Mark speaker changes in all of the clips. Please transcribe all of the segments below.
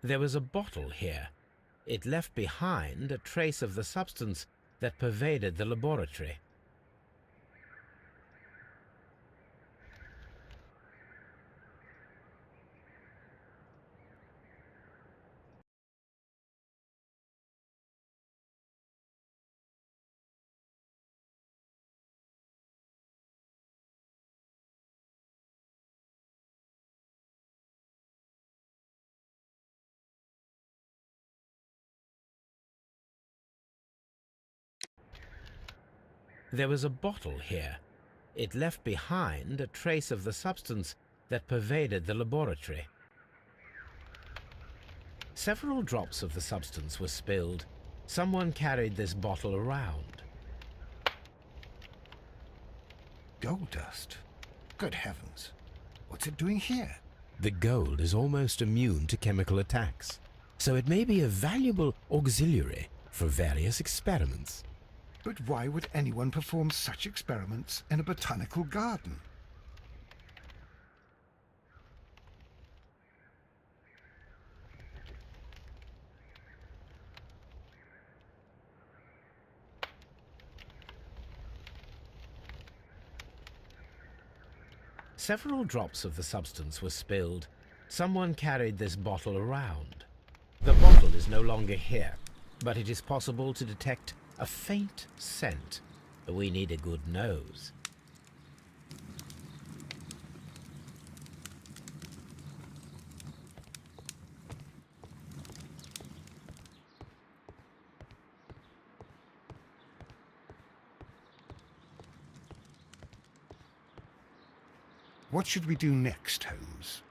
Speaker 1: There was a bottle here. It left behind a trace of the substance that pervaded the laboratory. There was a bottle here. It left behind a trace of the substance that pervaded the laboratory. Several drops of the substance were spilled. Someone carried this bottle around.
Speaker 2: Gold dust? Good heavens. What's it doing here?
Speaker 1: The gold is almost immune to chemical attacks, so it may be a valuable auxiliary for various experiments.
Speaker 2: But why would anyone perform such experiments in a botanical garden?
Speaker 1: Several drops of the substance were spilled. Someone carried this bottle around. The bottle is no longer here, but it is possible to detect a faint scent. We need a good nose.
Speaker 2: What should we do next, Holmes?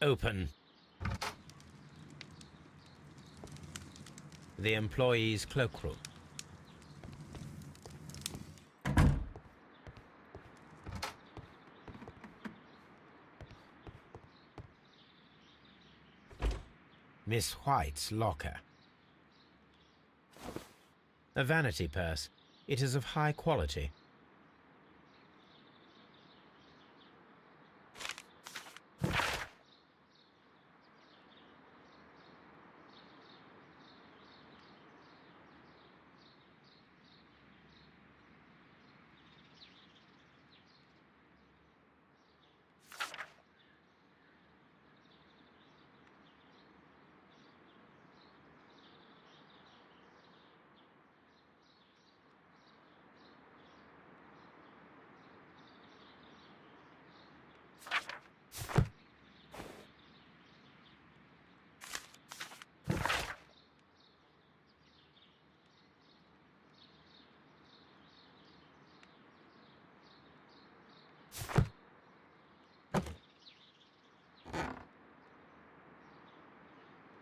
Speaker 1: Open. The employee's cloakroom. Miss White's locker. A vanity purse. It is of high quality.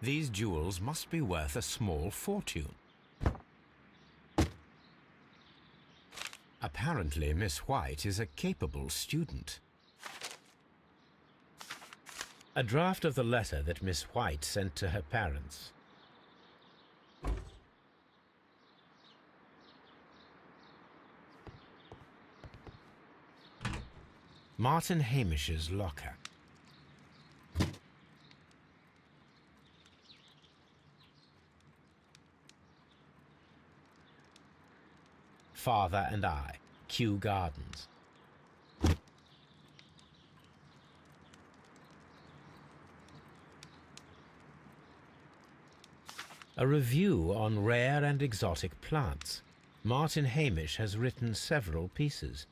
Speaker 1: These jewels must be worth a small fortune. Apparently, Miss White is a capable student. A draft of the letter that Miss White sent to her parents. Martin Hamish's locker. Father and I, Kew Gardens. A review on rare and exotic plants. Martin Hamish has written several pieces.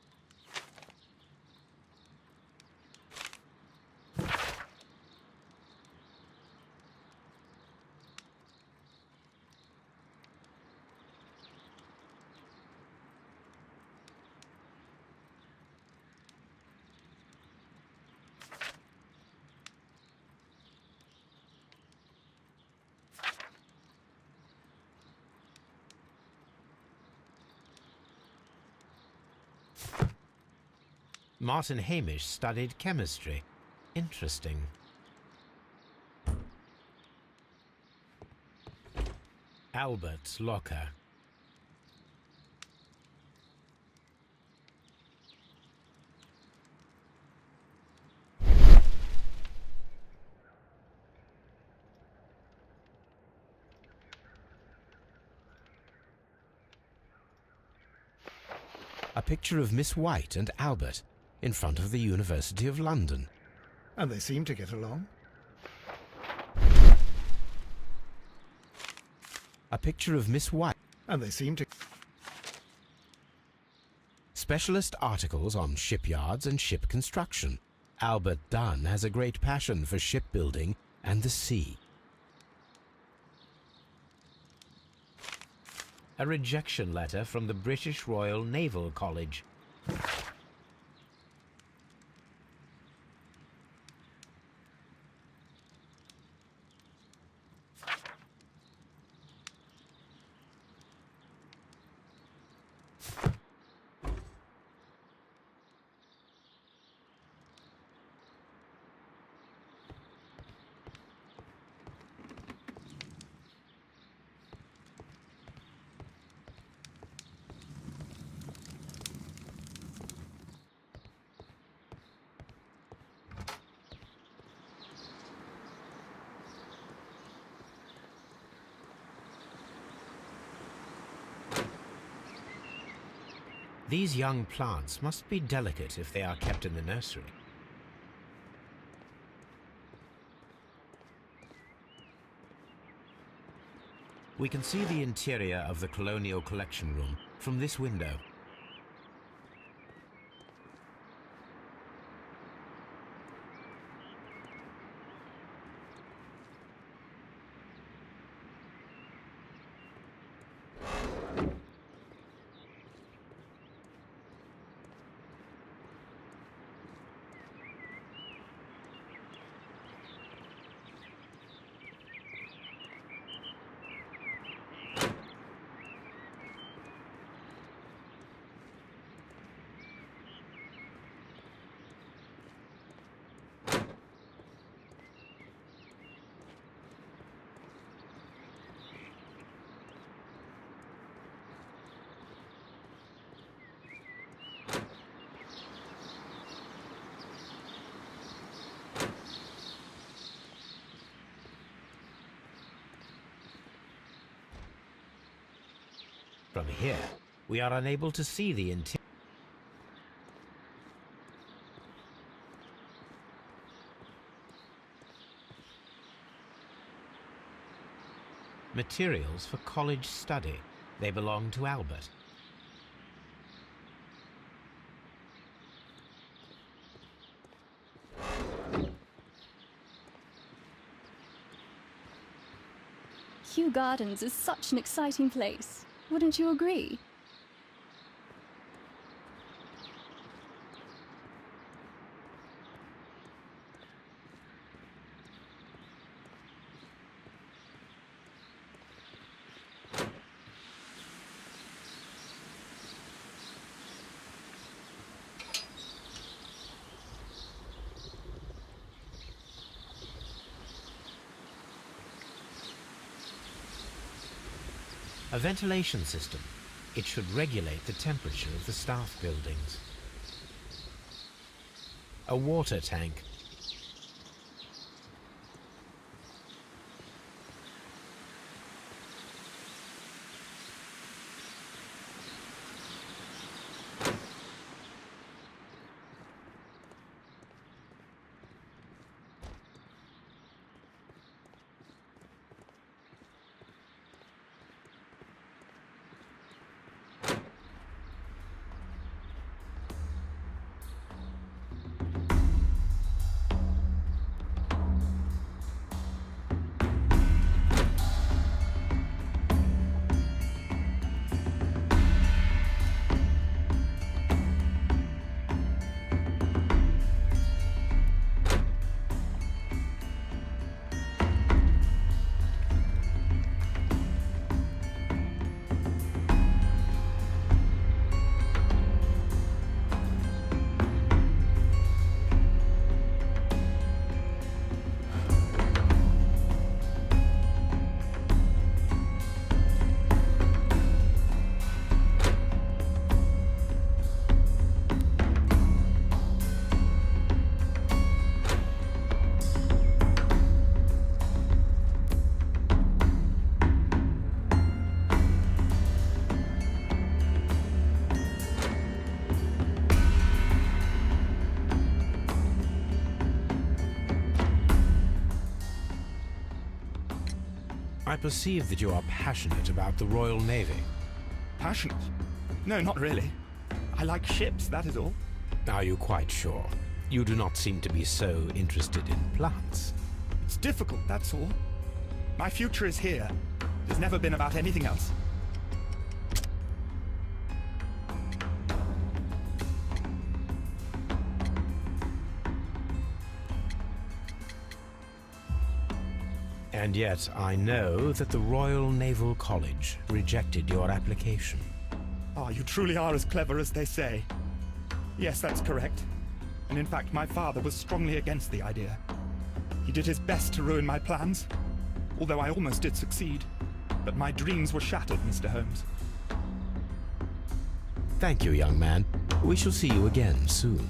Speaker 1: Martin Hamish studied chemistry. Interesting. Albert's locker. A picture of Miss White and Albert in front of the University of London.
Speaker 2: And they seem to get along.
Speaker 1: A picture of Miss White.
Speaker 2: And they seem to...
Speaker 1: Specialist articles on shipyards and ship construction. Albert Dunn has a great passion for shipbuilding and the sea. A rejection letter from the British Royal Naval College. These young plants must be delicate if they are kept in the nursery. We can see the interior of the Colonial Collection Room from this window. From here, we are unable to see the interior. Materials for college study. They belong to Albert.
Speaker 3: Kew Gardens is such an exciting place. Wouldn't you agree?
Speaker 1: A ventilation system. It should regulate the temperature of the staff buildings. A water tank. I perceive that you are passionate about the Royal Navy.
Speaker 4: Passionate? No, not really. I like ships, that is all.
Speaker 1: Are you quite sure? You do not seem to be so interested in plants.
Speaker 4: It's difficult, that's all. My future is here. It's never been about anything else.
Speaker 1: And yet I know that the Royal Naval College rejected your application.
Speaker 4: Ah, you truly are as clever as they say. Yes, that's correct. And in fact, my father was strongly against the idea. He did his best to ruin my plans, although I almost did succeed. But my dreams were shattered, Mr. Holmes.
Speaker 1: Thank you, young man. We shall see you again soon.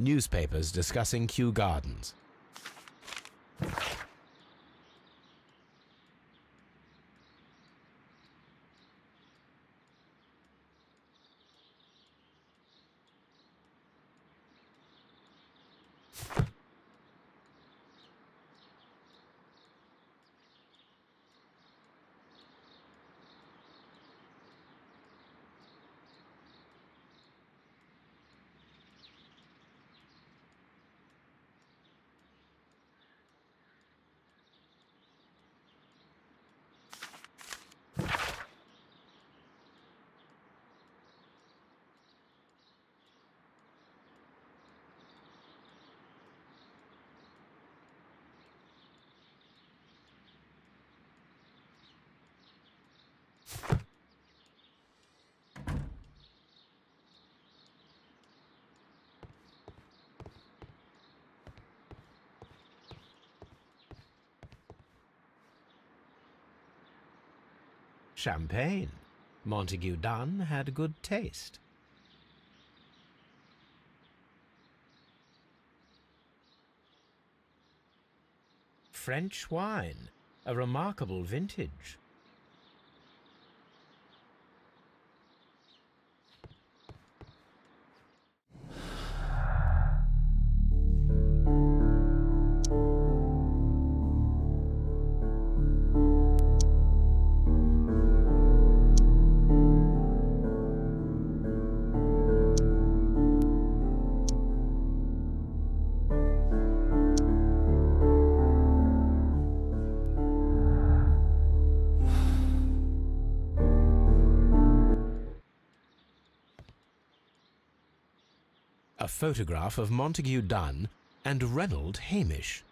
Speaker 1: Newspapers discussing Kew Gardens. Champagne. Montague Dunn had good taste. French wine, a remarkable vintage. A photograph of Montague Dunn and Reynold Hamish.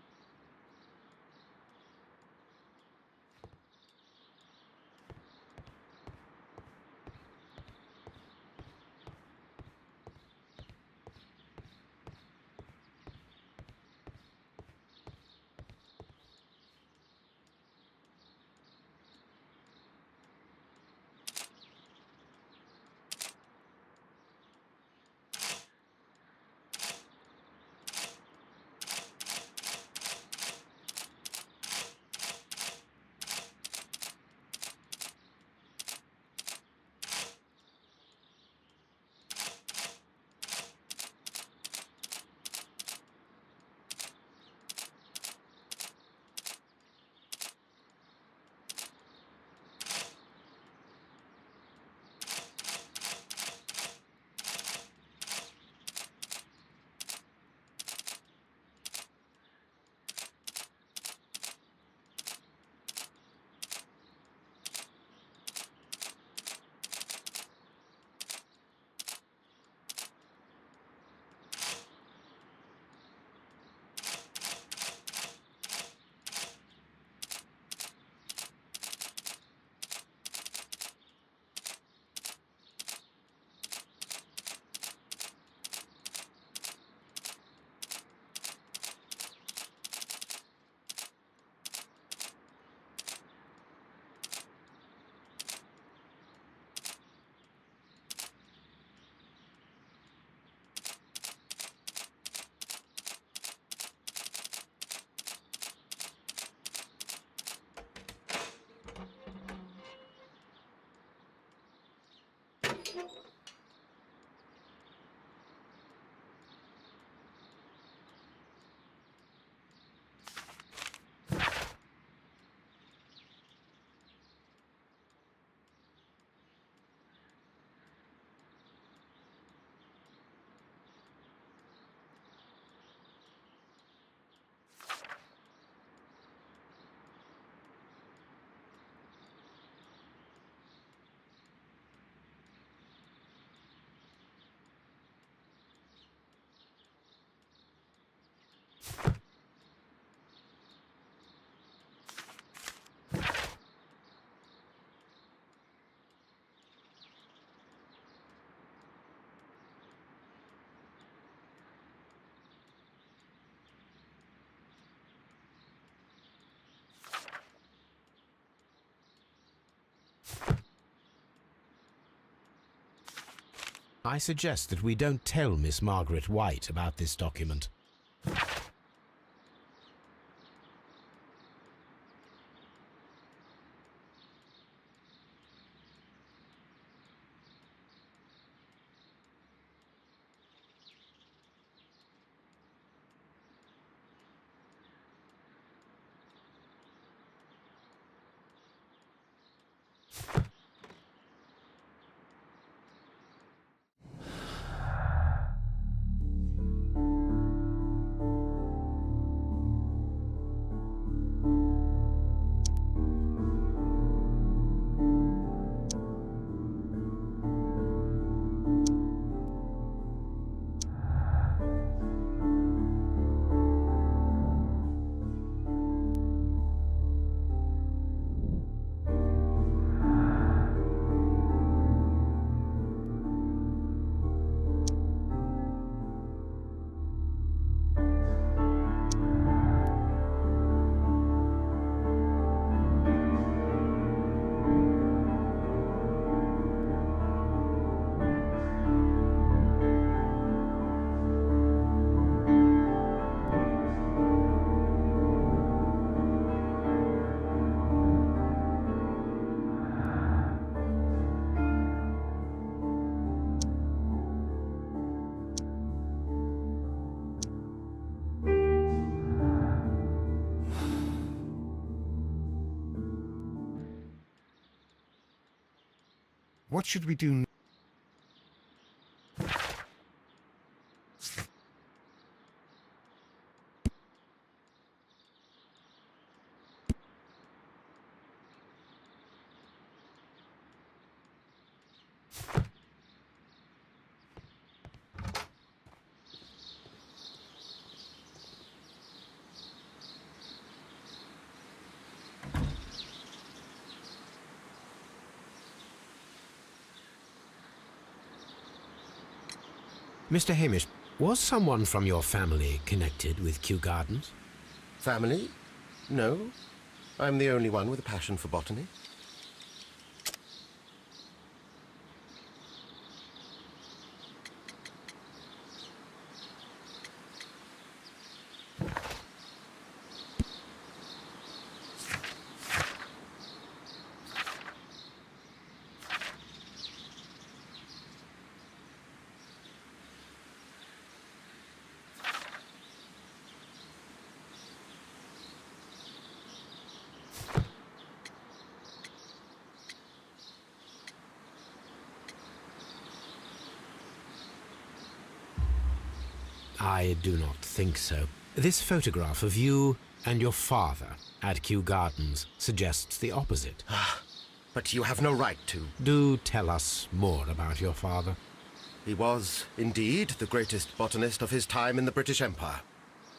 Speaker 1: I suggest that we don't tell Miss Margaret White about this document.
Speaker 2: What should we do?
Speaker 1: Mr. Hamish, was someone from your family connected with Kew Gardens?
Speaker 5: Family? No. I'm the only one with a passion for botany.
Speaker 1: I do not think so. This photograph of you and your father at Kew Gardens suggests the opposite.
Speaker 5: But you have no right to.
Speaker 1: Do tell us more about your father.
Speaker 5: He was, indeed, the greatest botanist of his time in the British Empire.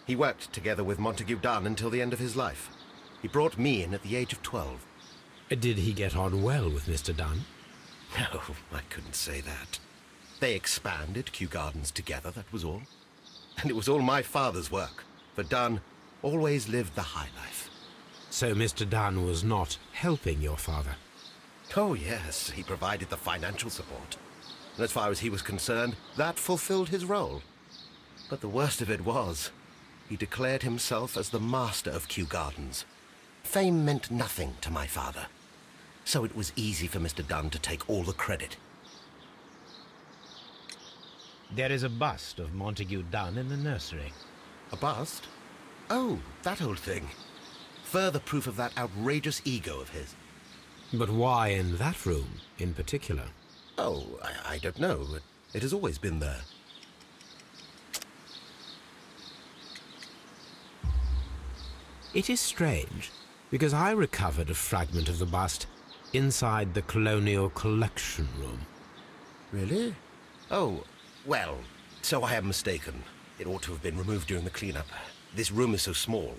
Speaker 5: He worked together with Montague Dunn until the end of his life. He brought me in at the age of 12.
Speaker 1: Did he get on well with Mr. Dunn?
Speaker 5: No, I couldn't say that. They expanded Kew Gardens together, that was all. And it was all my father's work, for Dunn always lived the high life.
Speaker 1: So Mr. Dunn was not helping your father?
Speaker 5: Oh, yes, he provided the financial support. And as far as he was concerned, that fulfilled his role. But the worst of it was, he declared himself as the master of Kew Gardens. Fame meant nothing to my father, so it was easy for Mr. Dunn to take all the credit.
Speaker 1: There is a bust of Montague Dunn in the nursery.
Speaker 5: A bust? Oh, that old thing. Further proof of that outrageous ego of his.
Speaker 1: But why in that room in particular?
Speaker 5: Oh, I don't know. It has always been there.
Speaker 1: It is strange, because I recovered a fragment of the bust inside the Colonial Collection Room.
Speaker 5: Really? Oh, well, so I am mistaken. It ought to have been removed during the cleanup. This room is so small.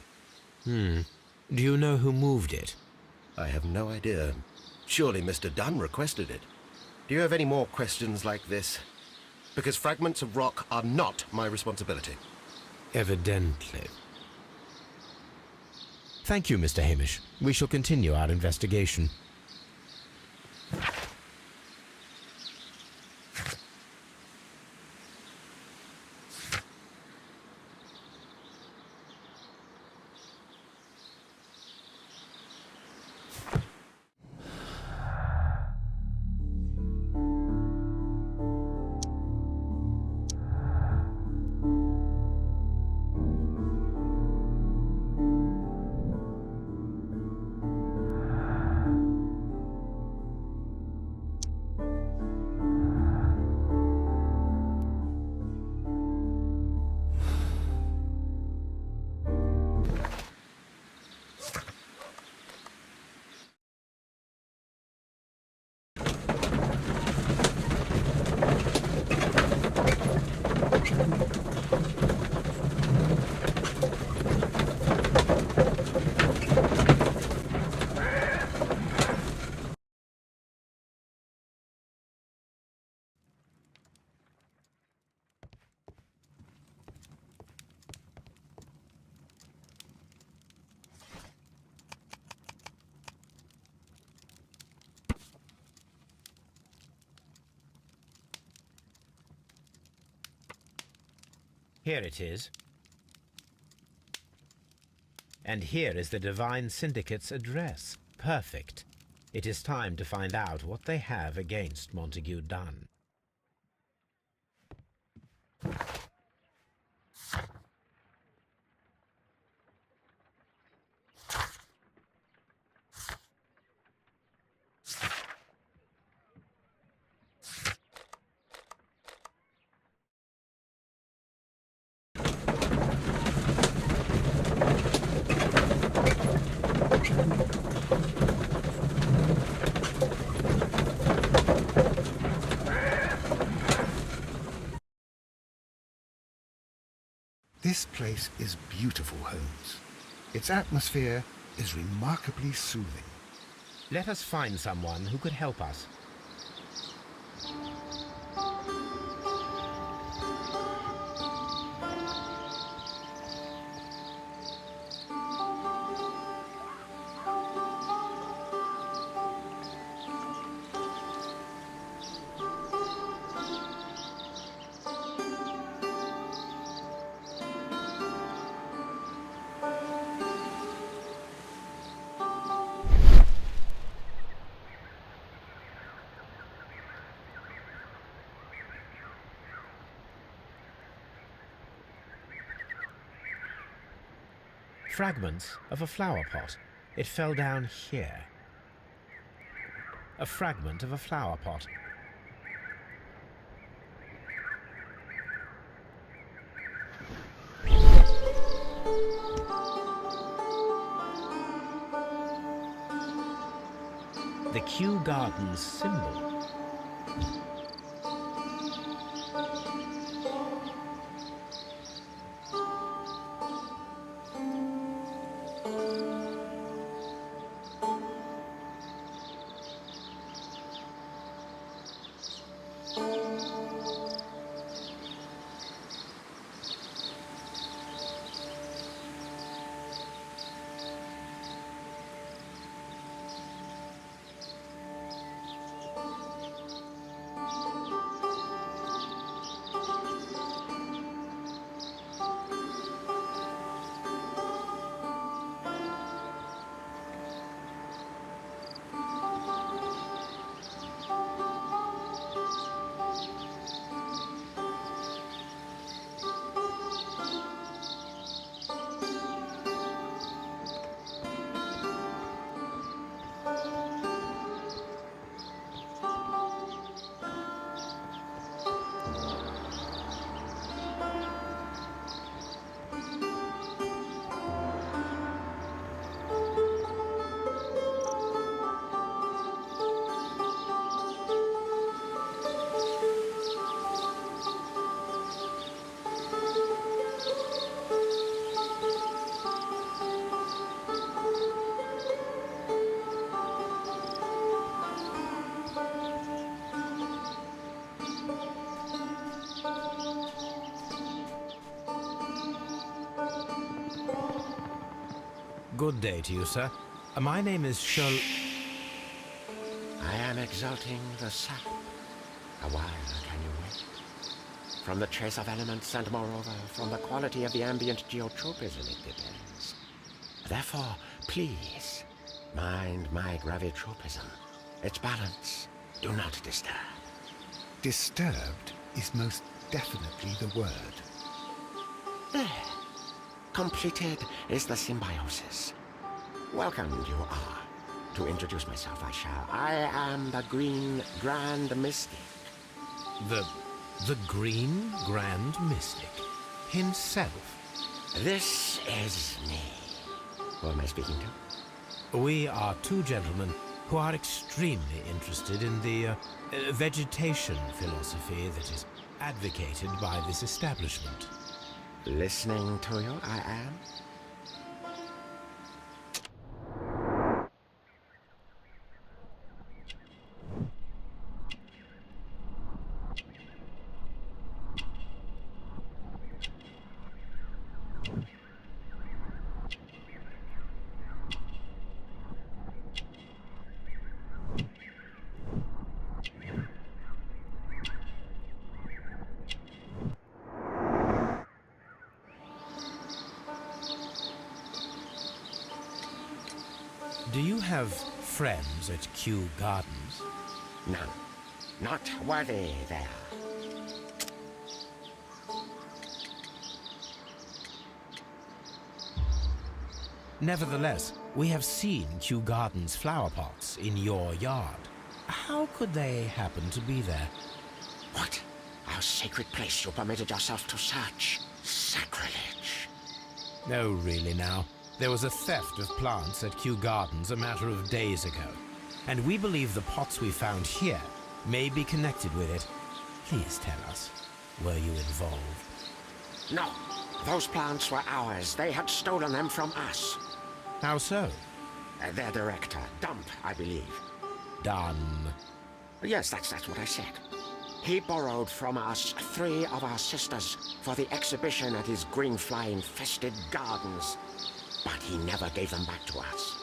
Speaker 1: Do you know who moved it?
Speaker 5: I have no idea. Surely Mr. Dunn requested it. Do you have any more questions like this? Because fragments of rock are not my responsibility.
Speaker 1: Evidently. Thank you, Mr. Hamish. We shall continue our investigation. Here it is. And here is the Divine Syndicate's address. Perfect. It is time to find out what they have against Montague Dunn.
Speaker 2: This place is beautiful, Holmes. Its atmosphere is remarkably soothing.
Speaker 1: Let us find someone who could help us. Fragments of a flower pot. It fell down here. A fragment of a flower pot. The Kew Gardens symbol. Good day to you, sir. My name is
Speaker 5: I am exalting the sap. A while can you wait? From the trace of elements and moreover from the quality of the ambient geotropism it depends. Therefore, please, mind my gravitropism. Its balance, do not disturb.
Speaker 2: Disturbed is most definitely the word.
Speaker 5: There. Completed is the symbiosis. Welcomed you are. To introduce myself, I shall. I am the Green Grand Mystic.
Speaker 1: The Green Grand Mystic himself.
Speaker 5: This is me. Who am I speaking to?
Speaker 1: We are two gentlemen who are extremely interested in the vegetation philosophy that is advocated by this establishment.
Speaker 5: Listening to you, I am.
Speaker 1: Do you have friends at Kew Gardens?
Speaker 5: None. Not worthy there.
Speaker 1: Nevertheless, we have seen Kew Gardens flower pots in your yard. How could they happen to be there?
Speaker 5: What? Our sacred place you permitted yourself to search? Sacrilege.
Speaker 1: No, really now. There was a theft of plants at Kew Gardens a matter of days ago, and we believe the pots we found here may be connected with it. Please tell us, were you involved?
Speaker 5: No,
Speaker 6: Those plants were ours. They had stolen them from us.
Speaker 1: How so?
Speaker 6: Their director, Dump, I believe.
Speaker 1: Done.
Speaker 6: Yes, that's what I said. He borrowed from us 3 of our sisters for the exhibition at his green fly-infested gardens. But he never gave them back to us.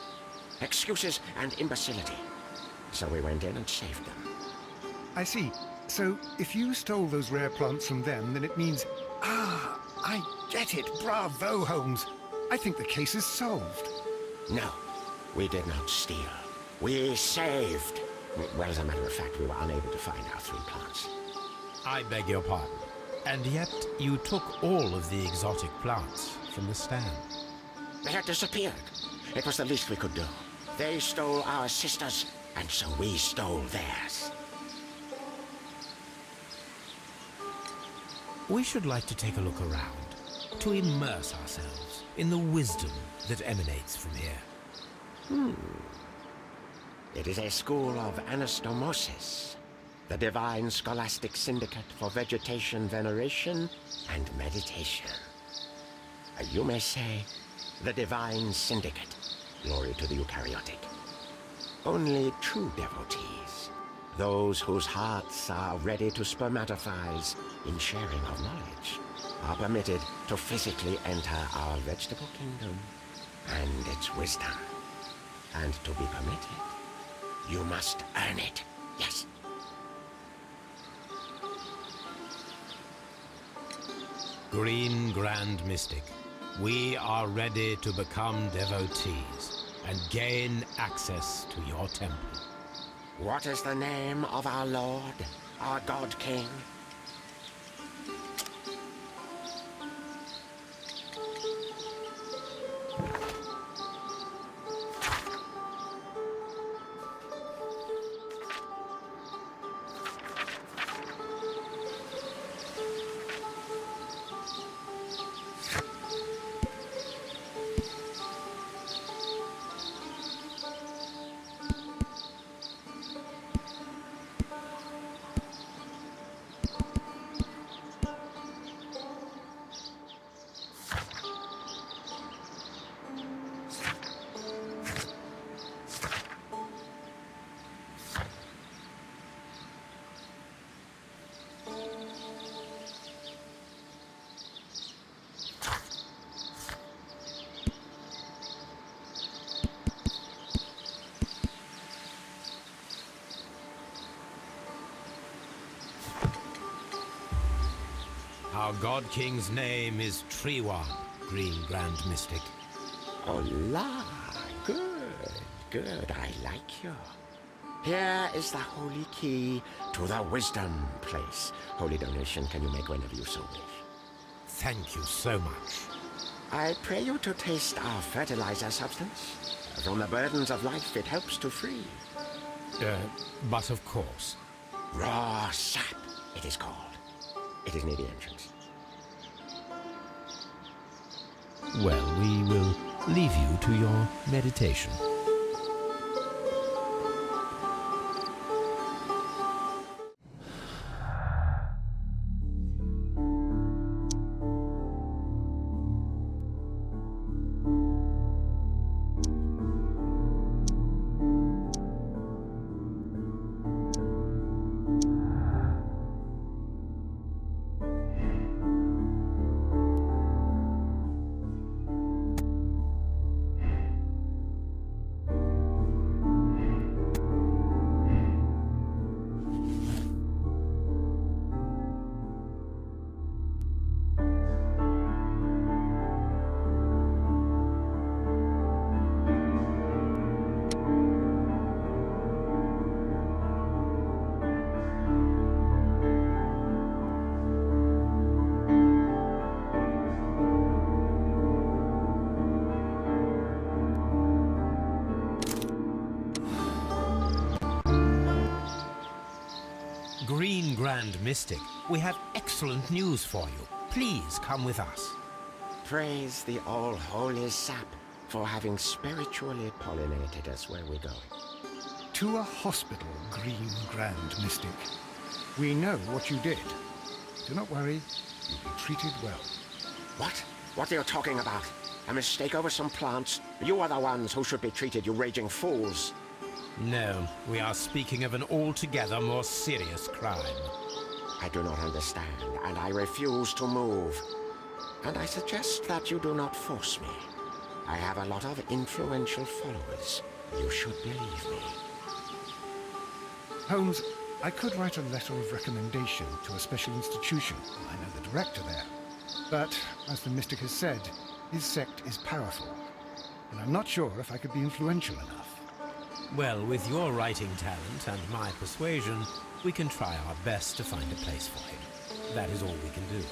Speaker 6: Excuses and imbecility. So we went in and saved them.
Speaker 2: I see. So, if you stole those rare plants from them, then it means... Ah, I get it. Bravo, Holmes. I think the case is solved.
Speaker 6: No, we did not steal. We saved. Well, as a matter of fact, we were unable to find our 3 plants.
Speaker 1: I beg your pardon. And yet you took all of the exotic plants from the stand.
Speaker 6: They had disappeared. It was the least we could do. They stole our sisters, and so we stole theirs.
Speaker 1: We should like to take a look around, to immerse ourselves in the wisdom that emanates from here.
Speaker 6: It is a school of anastomosis, the divine scholastic syndicate for vegetation veneration and meditation. You may say, the divine syndicate, glory to the eukaryotic. Only true devotees, those whose hearts are ready to spermatophize in sharing of knowledge, are permitted to physically enter our vegetable kingdom and its wisdom. And to be permitted, you must earn it. Yes.
Speaker 1: Green Grand Mystic, we are ready to become devotees and gain access to your temple.
Speaker 6: What is the name of our Lord, our God King?
Speaker 1: Our God King's name is Treewan, Green Grand Mystic.
Speaker 6: Oh la, good, I like you. Here is the holy key to the wisdom place. Holy donation can you make whenever you so wish.
Speaker 1: Thank you so much.
Speaker 6: I pray you to taste our fertilizer substance. From the burdens of life it helps to free.
Speaker 1: But of course.
Speaker 6: Raw sap, it is called. It is near the entrance.
Speaker 1: Well, we will leave you to your meditation. Green Grand Mystic, we have excellent news for you. Please come with us.
Speaker 6: Praise the all-holy sap for having spiritually pollinated us where we're going.
Speaker 2: To a hospital, Green Grand Mystic. We know what you did. Do not worry, you'll be treated well.
Speaker 6: What? What are you talking about? A mistake over some plants? You are the ones who should be treated, you raging fools.
Speaker 1: No, we are speaking of an altogether more serious crime.
Speaker 6: I do not understand, and I refuse to move. And I suggest that you do not force me. I have a lot of influential followers. You should believe me.
Speaker 2: Holmes, I could write a letter of recommendation to a special institution. I know the director there. But, as the mystic has said, his sect is powerful. And I'm not sure if I could be influential enough.
Speaker 1: Well, with your writing talent and my persuasion, we can try our best to find a place for him. That is all we can do.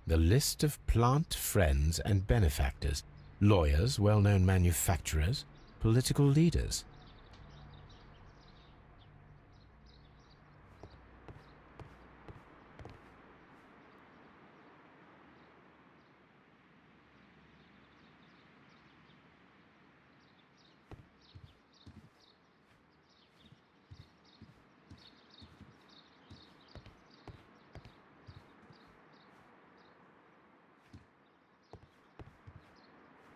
Speaker 1: The list of plant friends and benefactors, lawyers, well-known manufacturers, political leaders.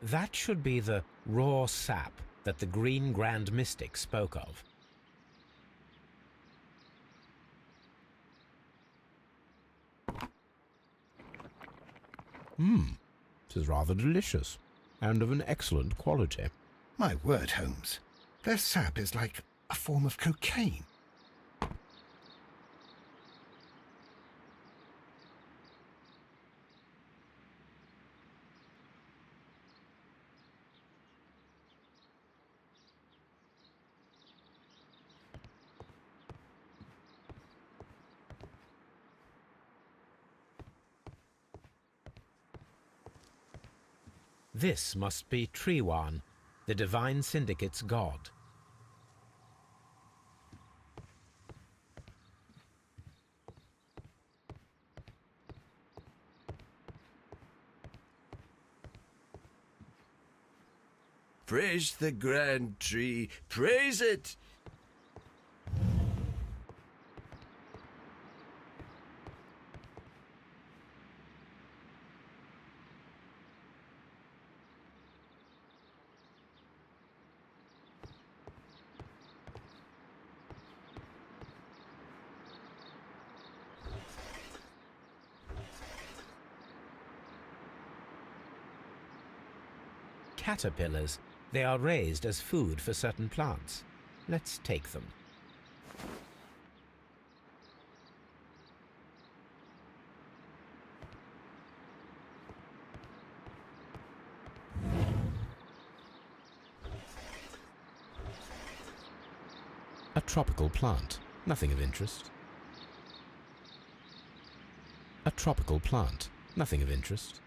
Speaker 1: That should be the raw sap that the Green Grand Mystic spoke of. It is rather delicious, and of an excellent quality.
Speaker 2: My word, Holmes. Their sap is like a form of cocaine.
Speaker 1: This must be Triwan, the Divine Syndicate's god.
Speaker 7: Praise the grand tree, praise it!
Speaker 1: Caterpillars. They are raised as food for certain plants. Let's take them. A tropical plant. Nothing of interest. A tropical plant. Nothing of interest.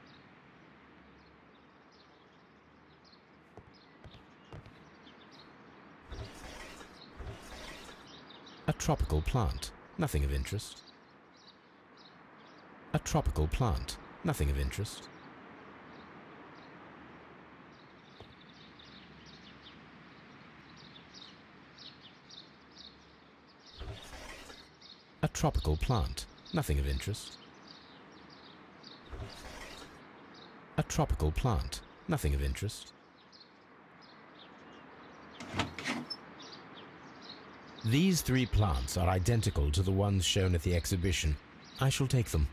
Speaker 1: A tropical plant. Nothing of interest. A tropical plant. Nothing of interest. A tropical plant. Nothing of interest. A tropical plant. Nothing of interest. These three plants are identical to the ones shown at the exhibition. I shall take them.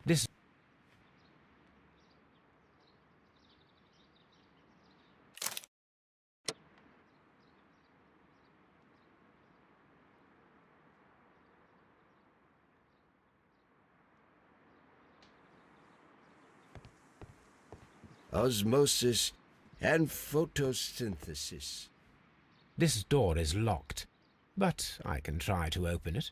Speaker 1: This
Speaker 7: Osmosis and photosynthesis.
Speaker 1: This door is locked, but I can try to open it.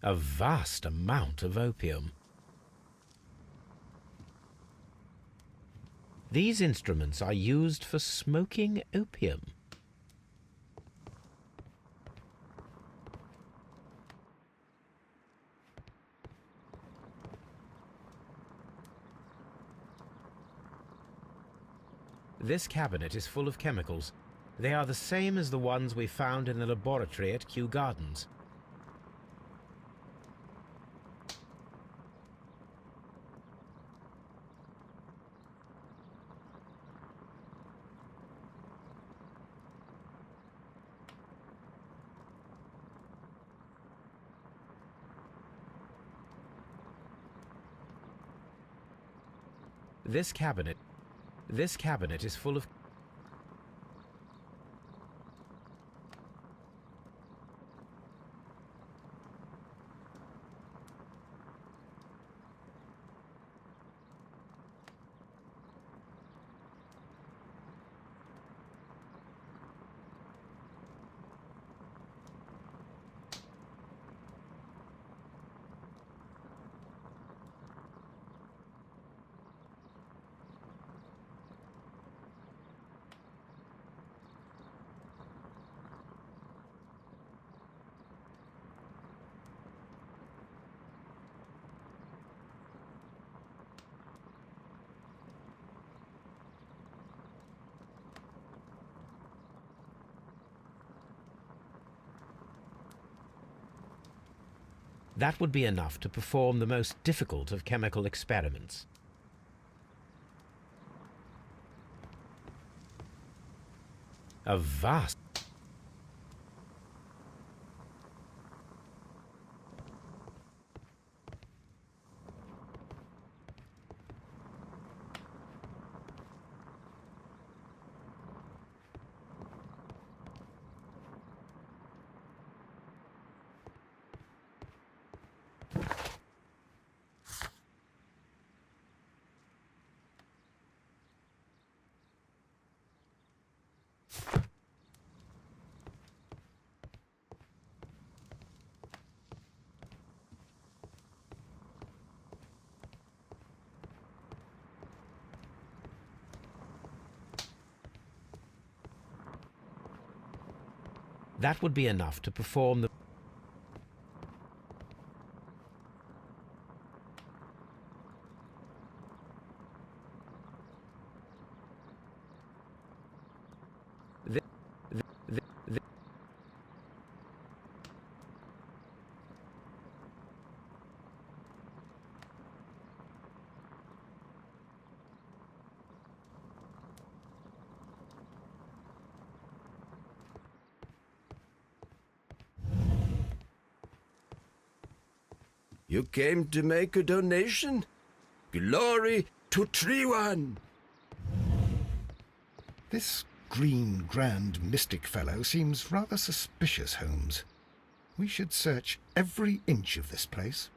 Speaker 1: A vast amount of opium. These instruments are used for smoking opium. This cabinet is full of chemicals. They are the same as the ones we found in the laboratory at Kew Gardens. This cabinet is full of... That would be enough to perform the most difficult of chemical experiments. A vast... That would be enough to perform the...
Speaker 7: You came to make a donation? Glory to Triwan!
Speaker 2: This green grand mystic fellow seems rather suspicious, Holmes. We should search every inch of this place.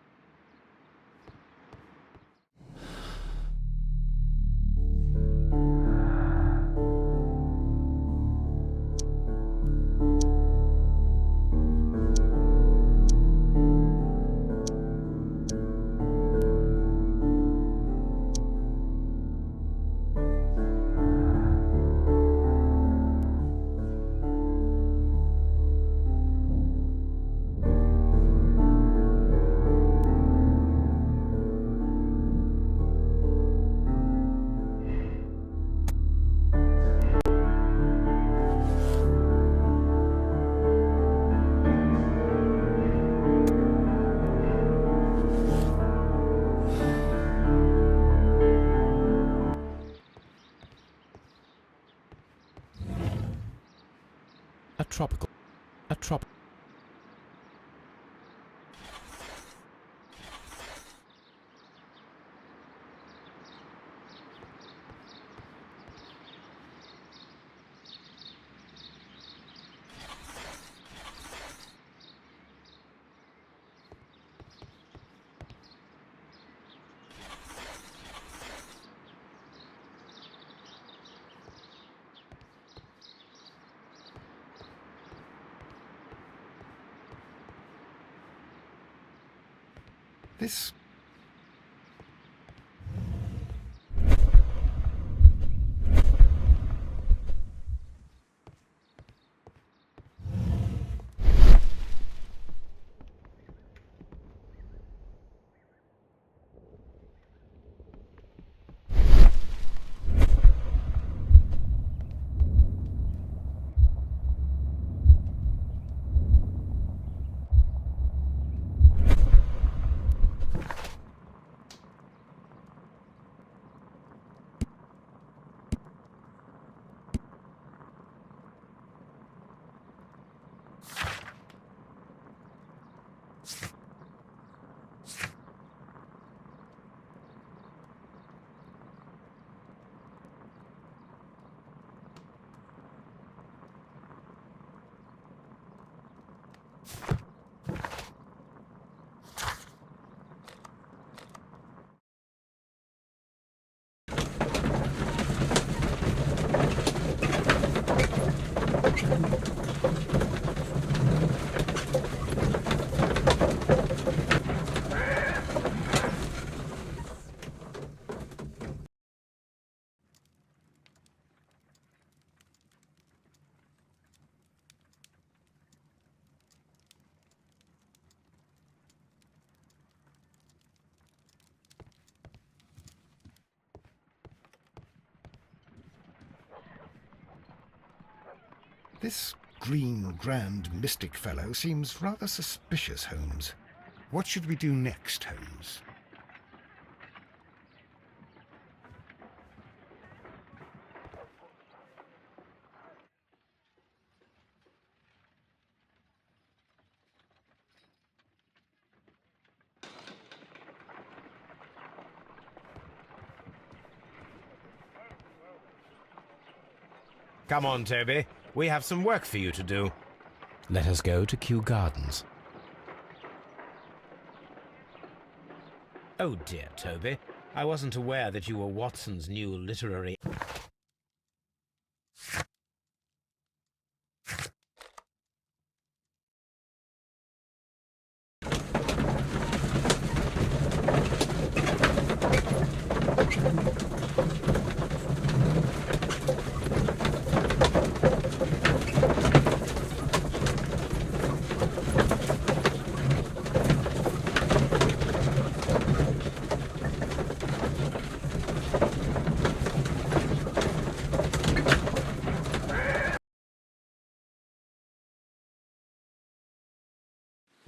Speaker 2: A tropical... This... This green, grand, mystic fellow seems rather suspicious, Holmes. What should we do next, Holmes?
Speaker 1: Come on, Toby. We have some work for you to do. Let us go to Kew Gardens. Oh dear, Toby. I wasn't aware that you were Watson's new literary...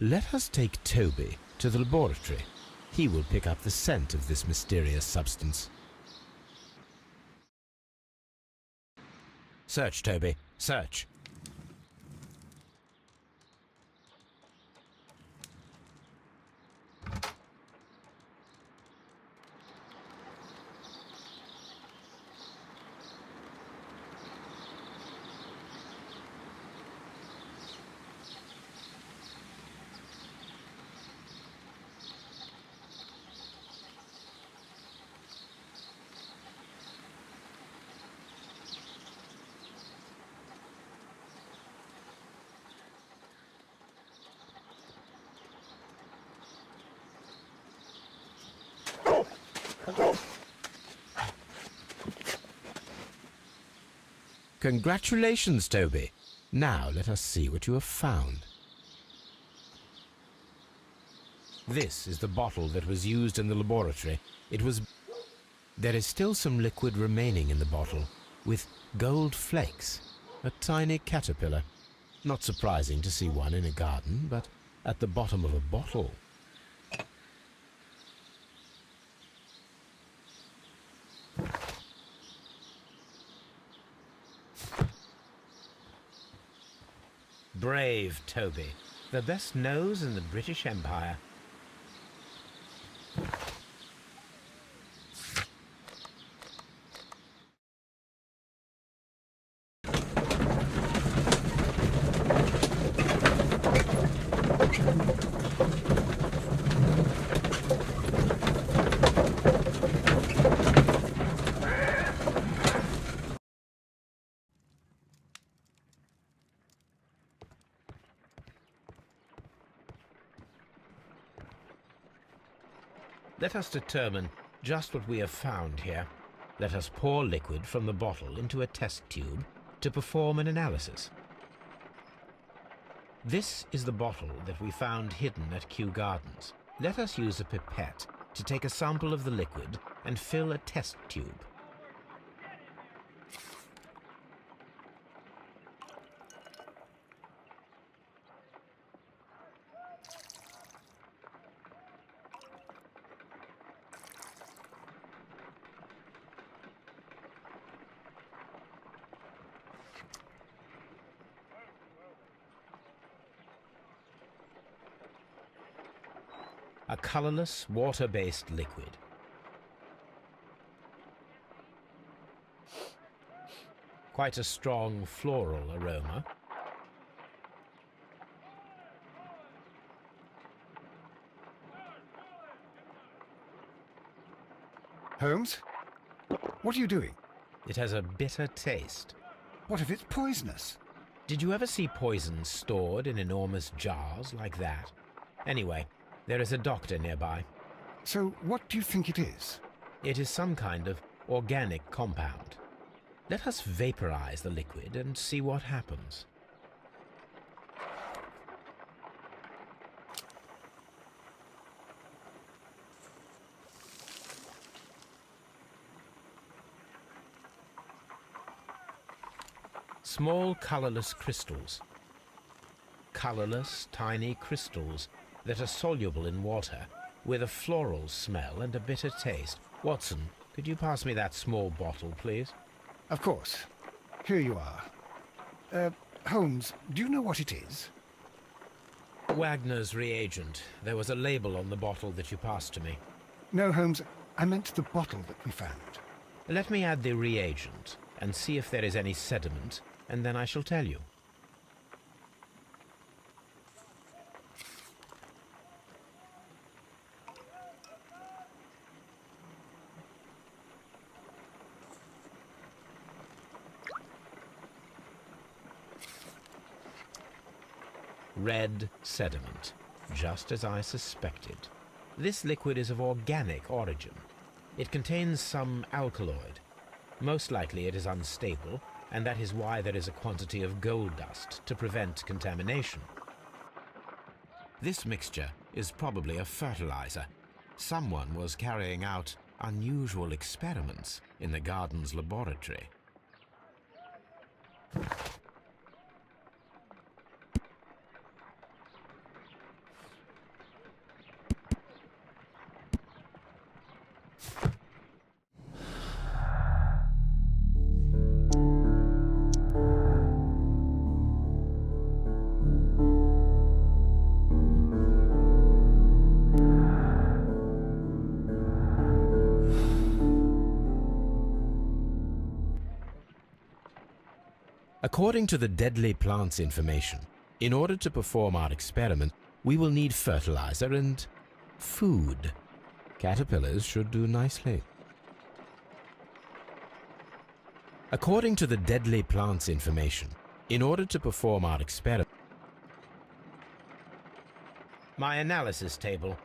Speaker 1: Let us take Toby to the laboratory. He will pick up the scent of this mysterious substance. Search, Toby. Search. Congratulations, Toby. Now let us see what you have found. This is the bottle that was used in the laboratory. There is still some liquid remaining in the bottle, with gold flakes, a tiny caterpillar. Not surprising to see one in a garden, but at the bottom of a bottle. Brave Toby, the best nose in the British Empire. Let us determine just what we have found here. Let us pour liquid from the bottle into a test tube to perform an analysis. This is the bottle that we found hidden at Kew Gardens. Let us use a pipette to take a sample of the liquid and fill a test tube. A colorless, water-based liquid. Quite a strong floral aroma.
Speaker 2: Holmes? What are you doing?
Speaker 1: It has a bitter taste.
Speaker 2: What if it's poisonous?
Speaker 1: Did you ever see poison stored in enormous jars like that? Anyway, there is a doctor nearby.
Speaker 2: So what do you think it is?
Speaker 1: It is some kind of organic compound. Let us vaporize the liquid and see what happens. Small colorless crystals. Colorless, tiny crystals that are soluble in water, with a floral smell and a bitter taste. Watson, could you pass me that small bottle, please?
Speaker 2: Of course. Here you are. Holmes, do you know what it is?
Speaker 1: Wagner's reagent. There was a label on the bottle that you passed to me.
Speaker 2: No, Holmes, I meant the bottle that we found.
Speaker 1: Let me add the reagent and see if there is any sediment, and then I shall tell you. Red sediment, just as I suspected. This liquid is of organic origin. It contains some alkaloid. Most likely it is unstable, and that is why there is a quantity of gold dust to prevent contamination. This mixture is probably a fertilizer. Someone was carrying out unusual experiments in the garden's laboratory. According to the deadly plants information, in order to perform our experiment, we will need fertilizer and food. Caterpillars should do nicely. According to the deadly plants information, in order to perform our experiment, my analysis table.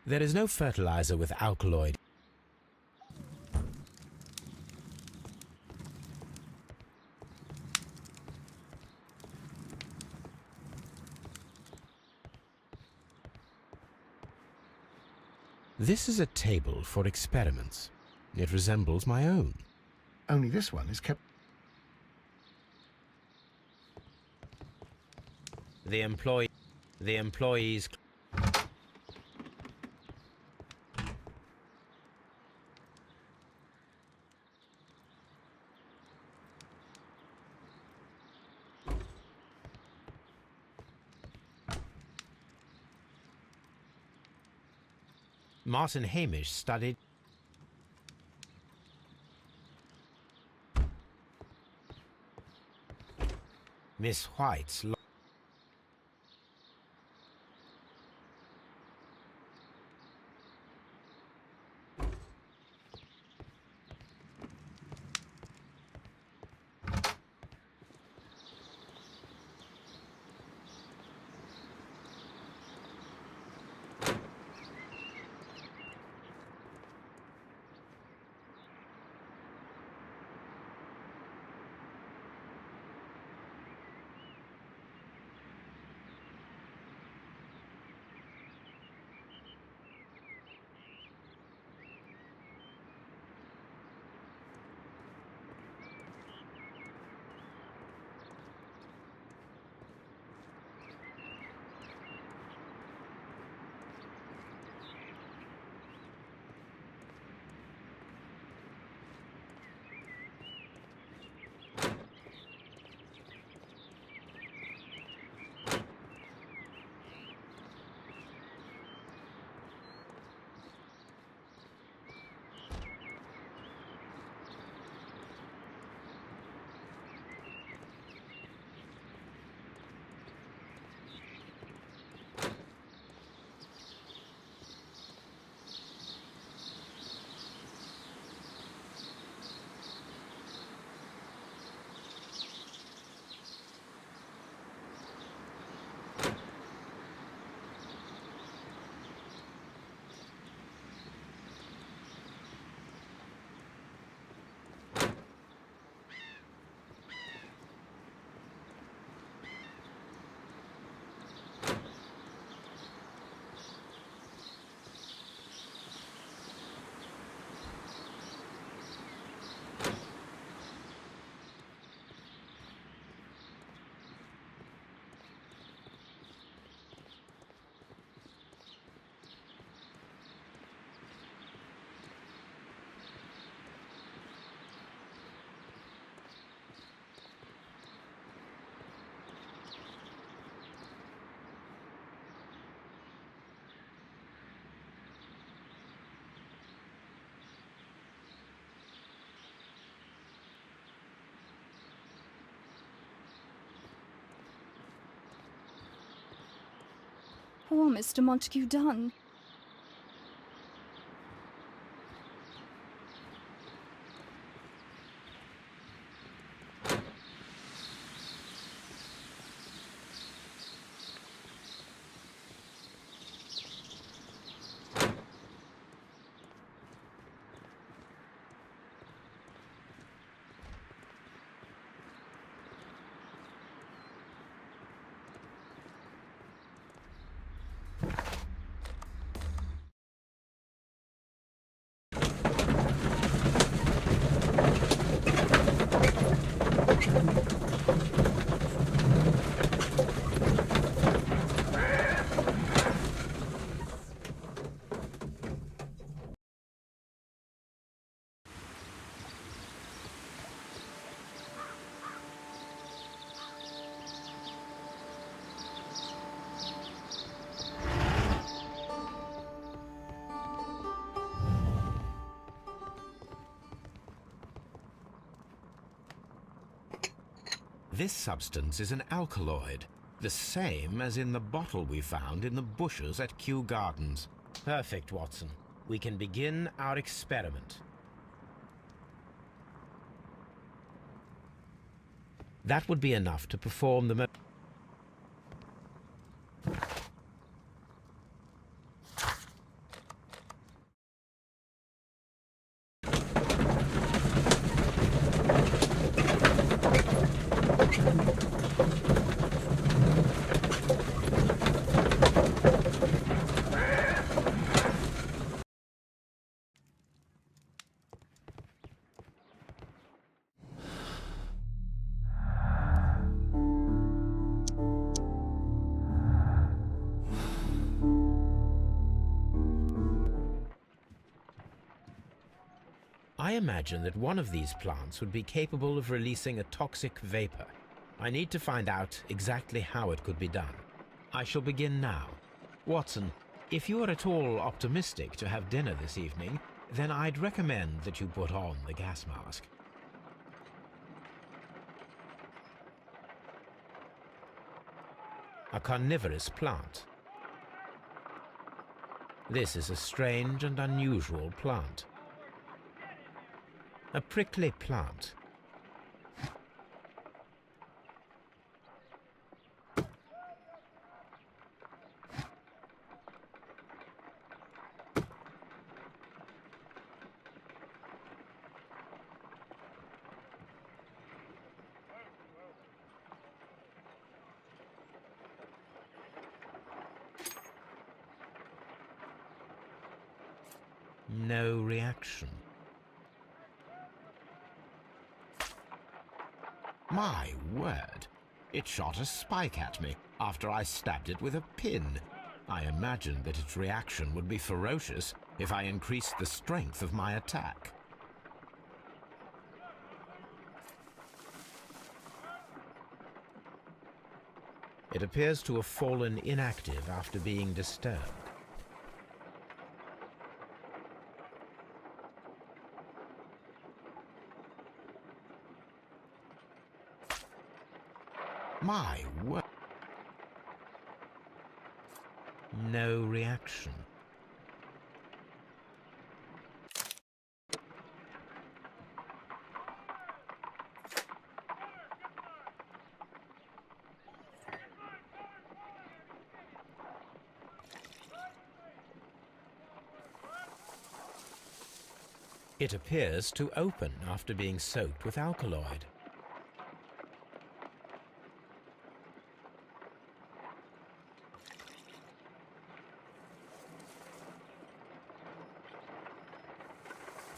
Speaker 1: There is no fertilizer with alkaloid. This is a table for experiments. It resembles my own.
Speaker 2: Only this one is kept...
Speaker 1: The employees... Martin Hamish studied... Miss White's...
Speaker 3: Poor Mr. Montague Dunn.
Speaker 1: This substance is an alkaloid, the same as in the bottle we found in the bushes at Kew Gardens. Perfect, Watson. We can begin our experiment. That would be enough to perform the I imagine that one of these plants would be capable of releasing a toxic vapor. I need to find out exactly how it could be done. I shall begin now. Watson, if you are at all optimistic to have dinner this evening, then I'd recommend that you put on the gas mask. A carnivorous plant. This is a strange and unusual plant. A prickly plant. No reaction. My word! It shot a spike at me after I stabbed it with a pin. I imagined that its reaction would be ferocious if I increased the strength of my attack. It appears to have fallen inactive after being disturbed. My word. No reaction. It appears to open after being soaked with alkaloid.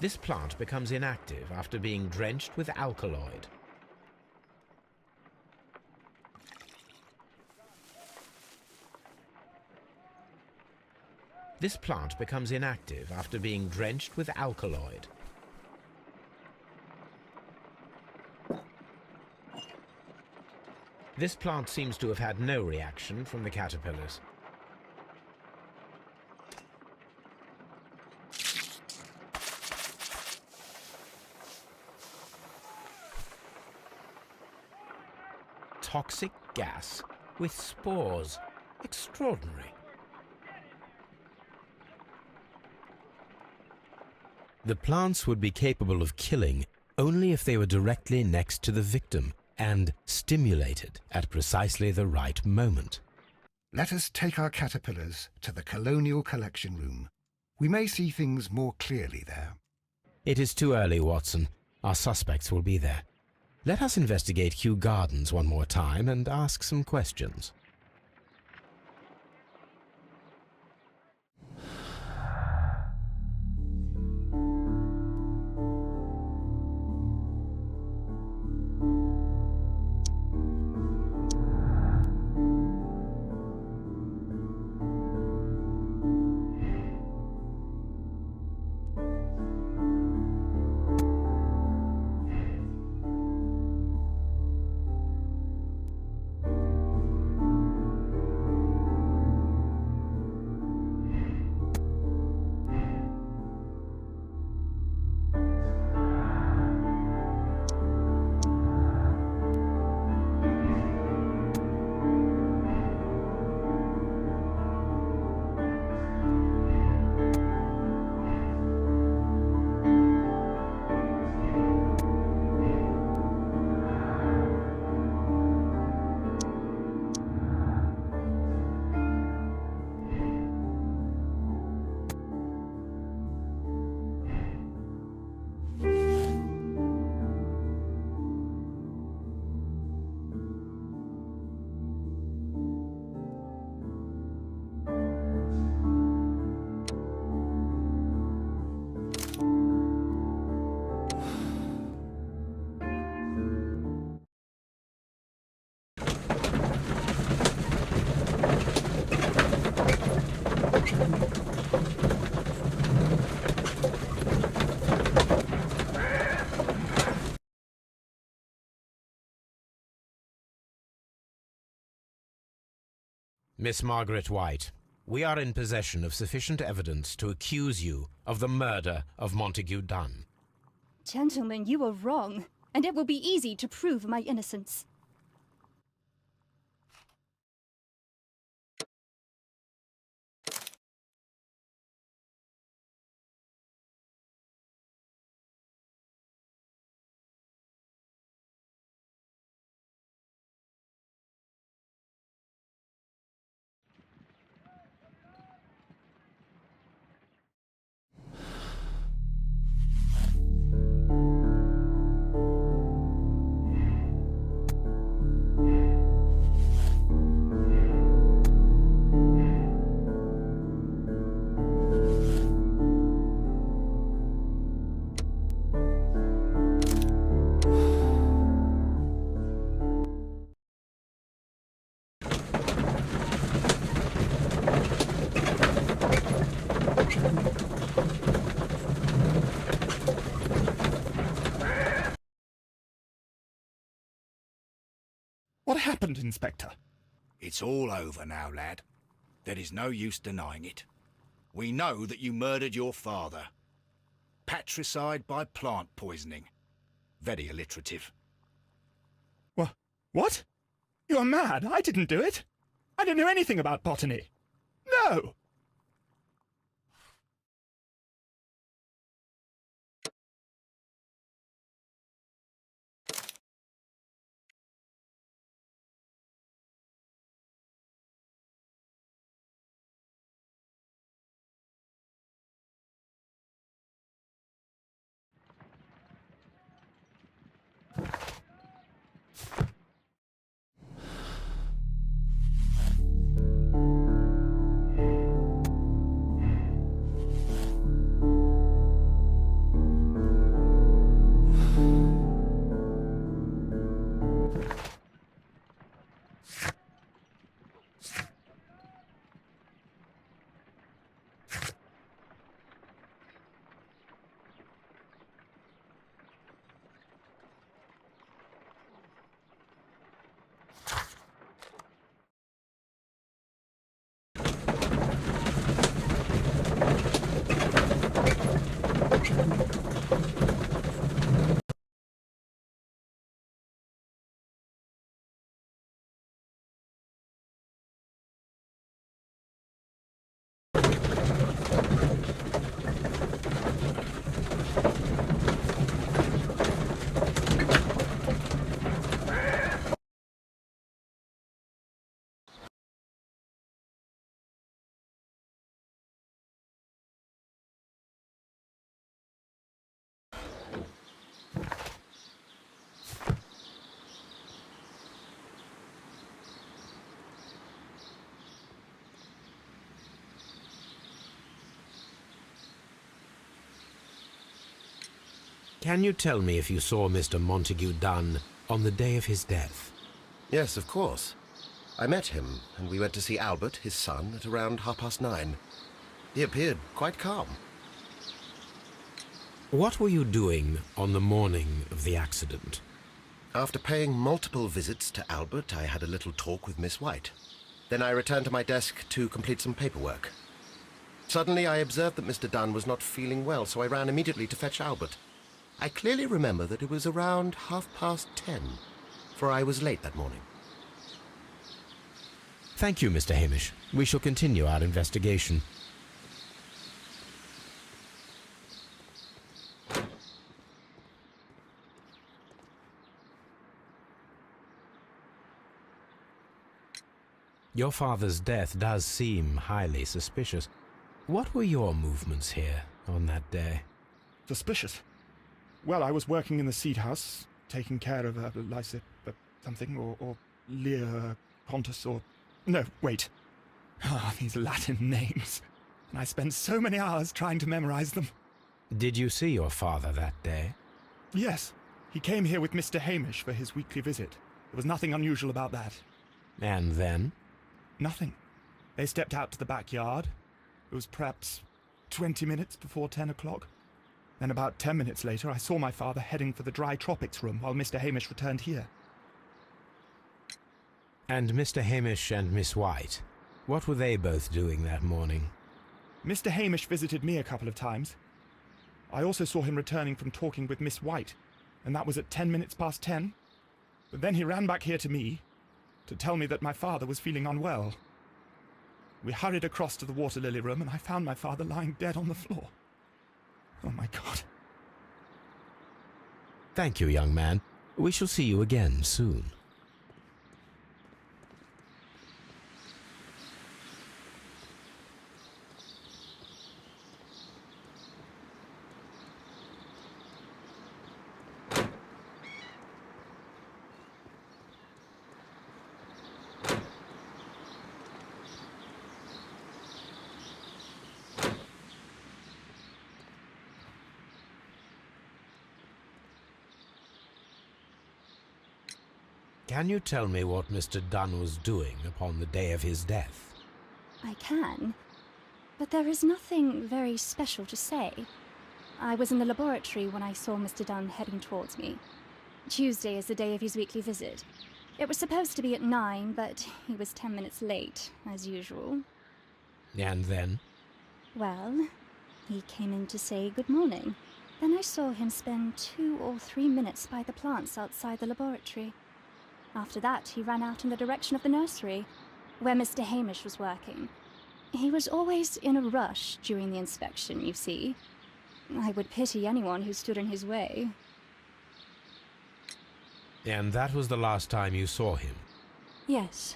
Speaker 1: This plant becomes inactive after being drenched with alkaloid. This plant becomes inactive after being drenched with alkaloid. This plant seems to have had no reaction from the caterpillars. Toxic gas with spores. Extraordinary. The plants would be capable of killing only if they were directly next to the victim and stimulated at precisely the right moment.
Speaker 2: Let us take our caterpillars to the Colonial Collection Room. We may see things more clearly there.
Speaker 1: It is too early, Watson. Our suspects will be there. Let us investigate Kew Gardens one more time and ask some questions. Miss Margaret White, we are in possession of sufficient evidence to accuse you of the murder of Montague Dunn.
Speaker 3: Gentlemen, you are wrong, and it will be easy to prove my innocence.
Speaker 4: What happened, Inspector?
Speaker 8: It's all over now, lad. There is no use denying it. We know that you murdered your father. Patricide by plant poisoning. Very alliterative.
Speaker 4: What? You're mad. I didn't do it. I don't know anything about botany. No!
Speaker 1: Can you tell me if you saw Mr. Montague Dunn on the day of his death?
Speaker 5: Yes, of course. I met him, and we went to see Albert, his son, at around 9:30. He appeared quite calm.
Speaker 1: What were you doing on the morning of the accident?
Speaker 5: After paying multiple visits to Albert, I had a little talk with Miss White. Then I returned to my desk to complete some paperwork. Suddenly I observed that Mr. Dunn was not feeling well, so I ran immediately to fetch Albert. I clearly remember that it was around 10:30, for I was late that morning.
Speaker 1: Thank you, Mr. Hamish. We shall continue our investigation. Your father's death does seem highly suspicious. What were your movements here on that day?
Speaker 4: Suspicious? Well, I was working in the seed house, taking care of Lysip, something, or Lear Pontus, or... No, wait. Ah, these Latin names. And I spent so many hours trying to memorize them.
Speaker 1: Did you see your father that day?
Speaker 4: Yes. He came here with Mr. Hamish for his weekly visit. There was nothing unusual about that.
Speaker 1: And then?
Speaker 4: Nothing. They stepped out to the backyard. It was perhaps 20 minutes before 10 o'clock. Then about 10 minutes later, I saw my father heading for the dry tropics room while Mr. Hamish returned here.
Speaker 1: And Mr. Hamish and Miss White, What were they both doing that morning?
Speaker 4: Mr. Hamish visited me a couple of times. I also saw him returning from talking with Miss White, and that was at 10 minutes past 10. But then he ran back here to me to tell me that my father was feeling unwell. We hurried across to the water lily room, and I found my father lying dead on the floor. Oh my God.
Speaker 1: Thank you, young man. We shall see you again soon. Can you tell me what Mr. Dunn was doing upon the day of his death?
Speaker 3: I can, but there is nothing very special to say. I was in the laboratory when I saw Mr. Dunn heading towards me. Tuesday is the day of his weekly visit. It was supposed to be at 9, but he was 10 minutes late, as usual.
Speaker 1: And then?
Speaker 3: Well, he came in to say good morning. Then I saw him spend 2 or 3 minutes by the plants outside the laboratory. After that, he ran out in the direction of the nursery, where Mr. Hamish was working. He was always in a rush during the inspection, you see. I would pity anyone who stood in his way.
Speaker 1: And that was the last time you saw him?
Speaker 9: Yes.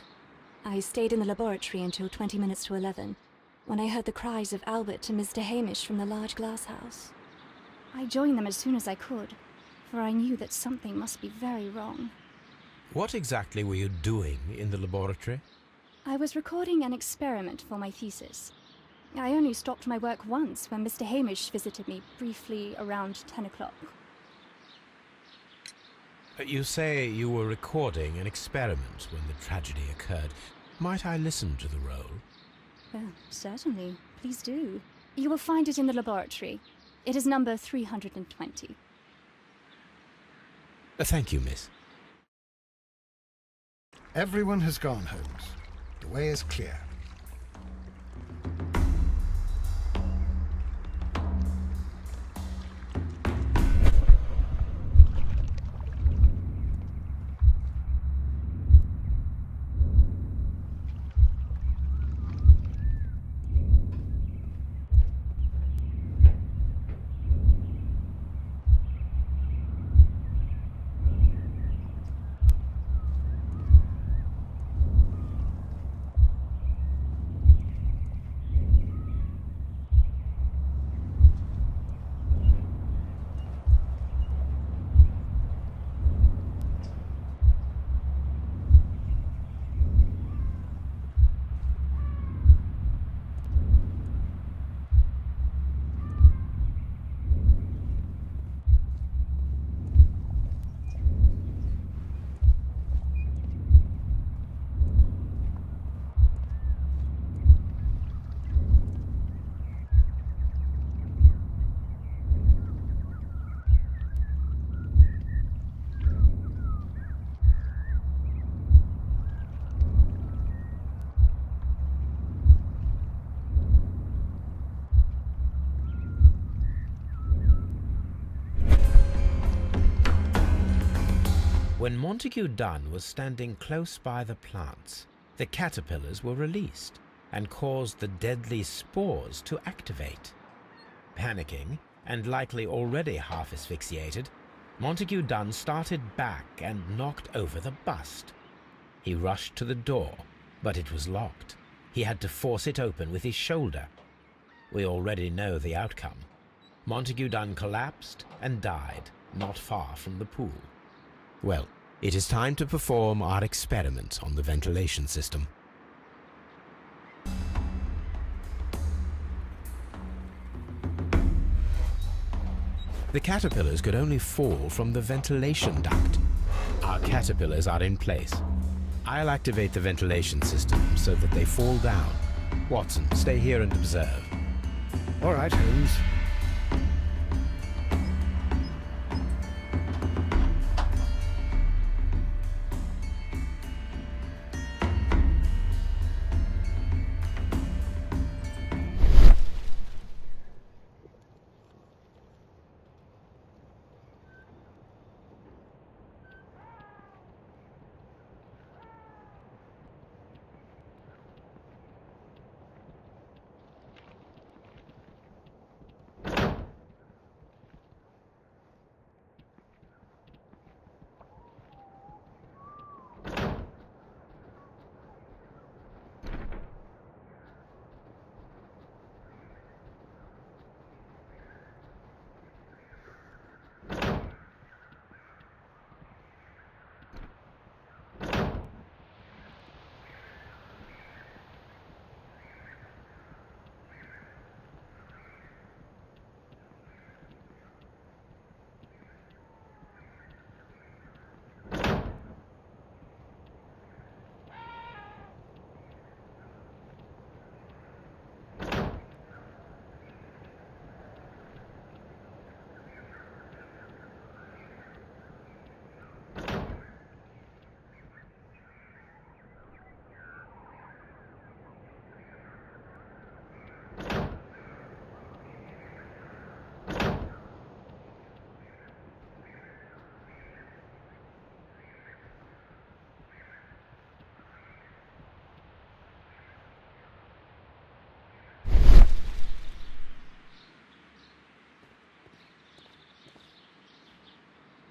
Speaker 9: I stayed in the laboratory until 20 minutes to 11, when I heard the cries of Albert and Mr. Hamish from the large glass house.
Speaker 3: I joined them as soon as I could, for I knew that something must be very wrong.
Speaker 1: What exactly were you doing in the laboratory?
Speaker 3: I was recording an experiment for my thesis. I only stopped my work once when Mr. Hamish visited me briefly around 10 o'clock.
Speaker 1: You say you were recording an experiment when the tragedy occurred. Might I listen to the roll?
Speaker 3: Certainly. Please do. You will find it in the laboratory. It is number 320.
Speaker 1: Thank you, miss.
Speaker 2: Everyone has gone, Holmes. The way is clear.
Speaker 1: When Montague Dunn was standing close by the plants, the caterpillars were released and caused the deadly spores to activate. Panicking, and likely already half asphyxiated, Montague Dunn started back and knocked over the bust. He rushed to the door, but it was locked. He had to force it open with his shoulder. We already know the outcome. Montague Dunn collapsed and died not far from the pool. Well, it is time to perform our experiment on the ventilation system. The caterpillars could only fall from the ventilation duct. Our caterpillars are in place. I'll activate the ventilation system so that they fall down. Watson, stay here and observe.
Speaker 2: All right, Holmes.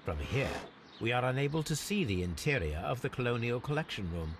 Speaker 1: From here, we are unable to see the interior of the Colonial Collection Room.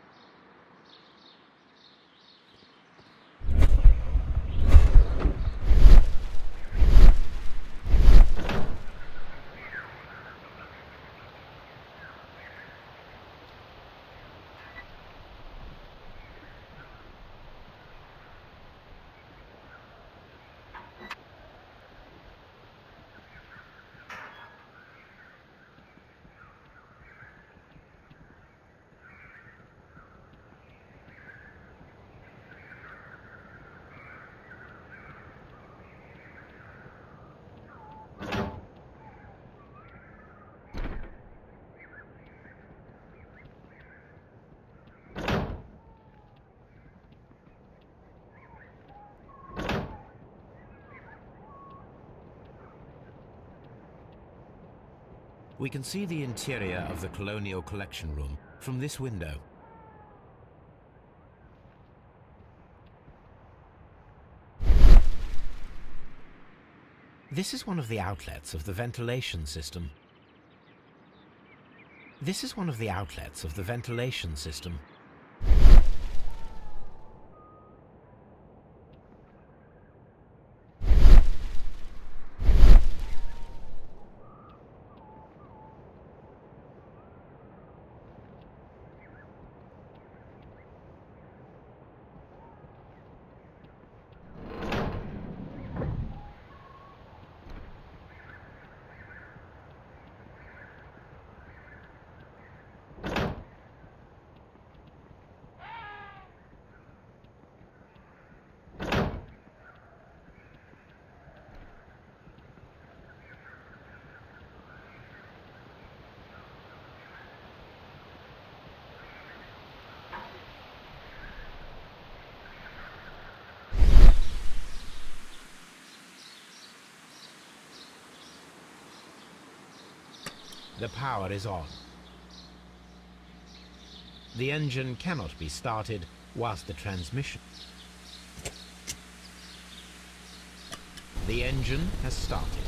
Speaker 1: We can see the interior of the Colonial Collection Room from this window. This is one of the outlets of the ventilation system. This is one of the outlets of the ventilation system. The power is on. The engine cannot be started whilst the transmission. The engine has started.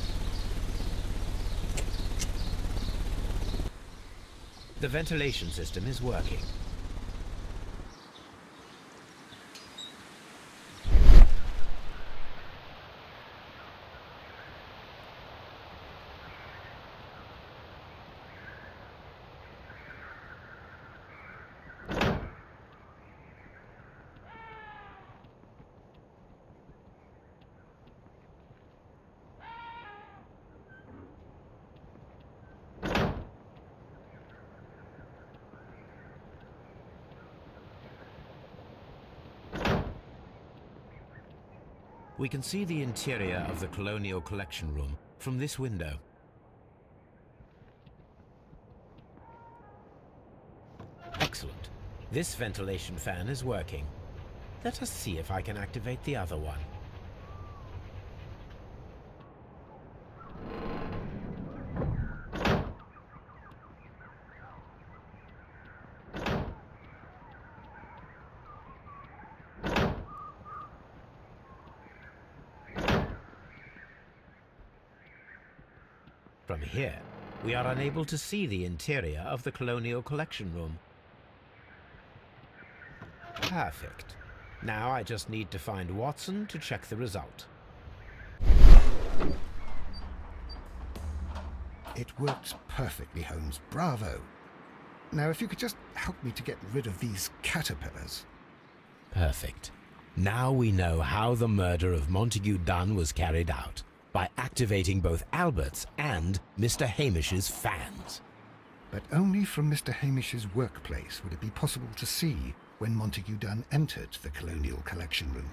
Speaker 1: The ventilation system is working. We can see the interior of the Colonial Collection Room from this window. Excellent. This ventilation fan is working. Let us see if I can activate the other one. From here, we are unable to see the interior of the Colonial Collection Room. Perfect. Now I just need to find Watson to check the result.
Speaker 2: It works perfectly, Holmes. Bravo. Now, if you could just help me to get rid of these caterpillars.
Speaker 1: Perfect. Now we know how the murder of Montague Dunn was carried out, by activating both Albert's and Mr. Hamish's fans.
Speaker 2: But only from Mr. Hamish's workplace would it be possible to see when Montague Dunn entered the Colonial Collection Room.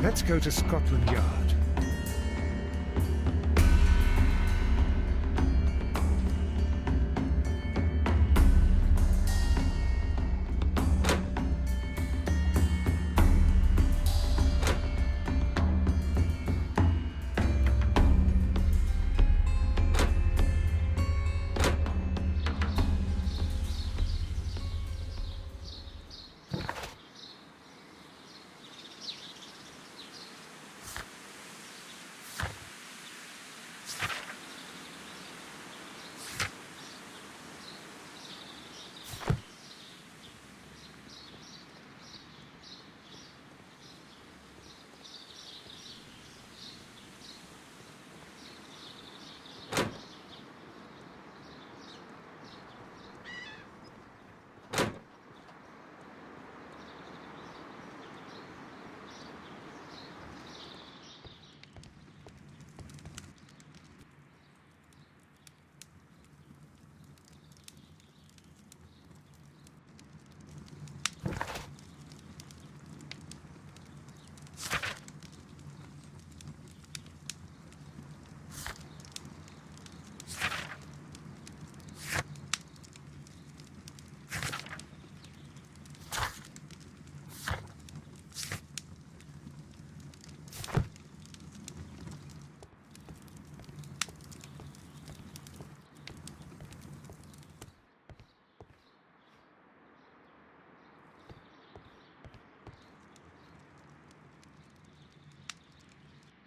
Speaker 2: Let's go to Scotland Yard.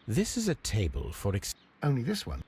Speaker 1: This is a table for
Speaker 2: Only this one.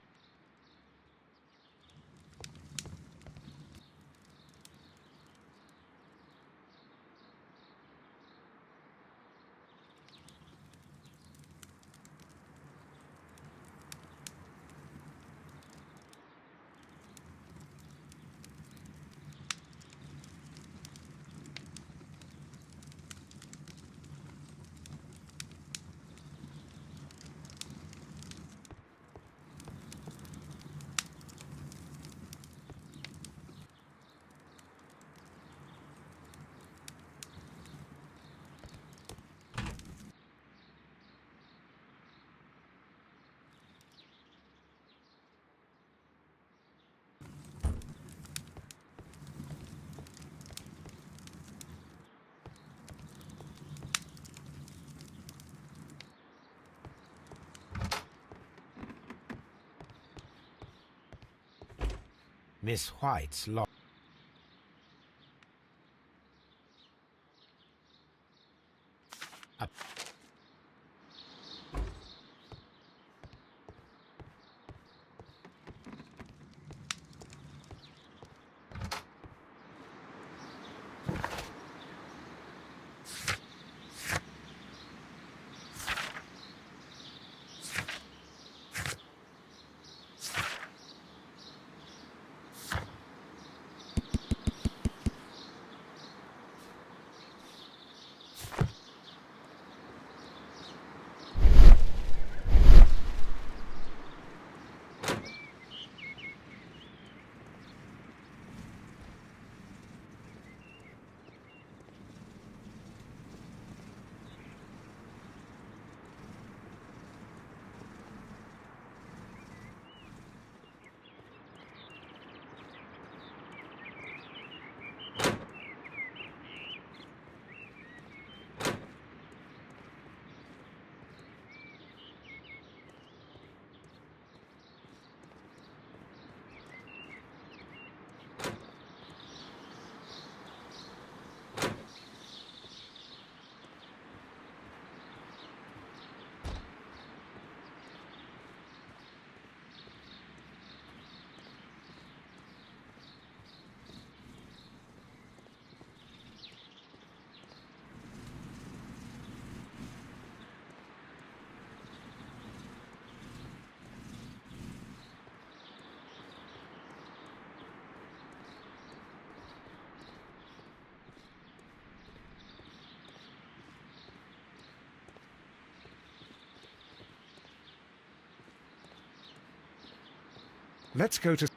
Speaker 1: Miss White's lock.
Speaker 2: Let's go to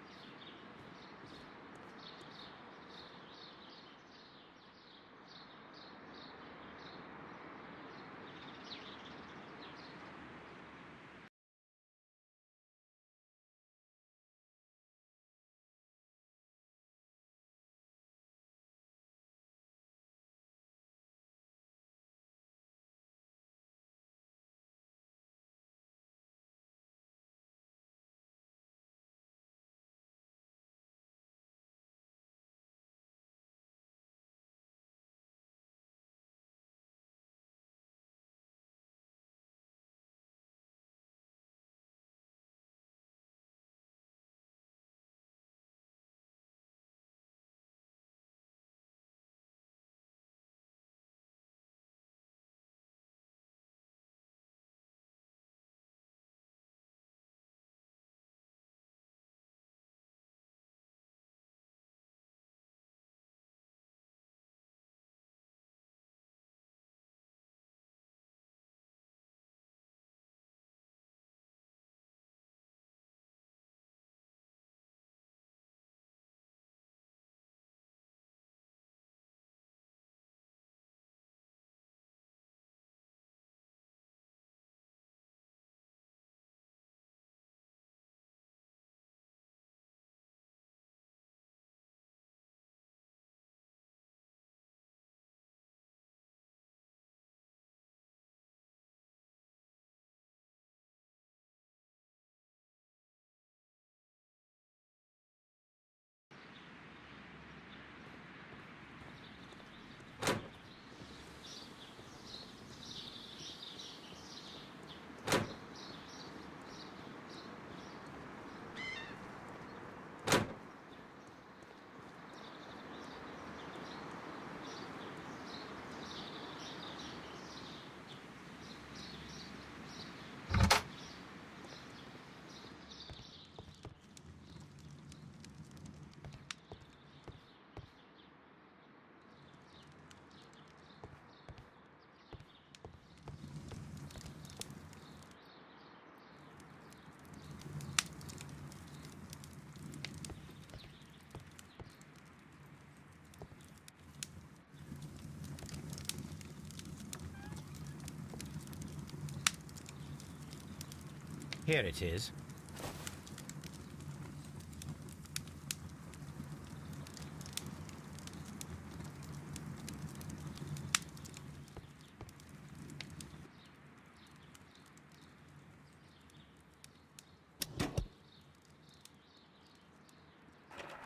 Speaker 1: Here it is.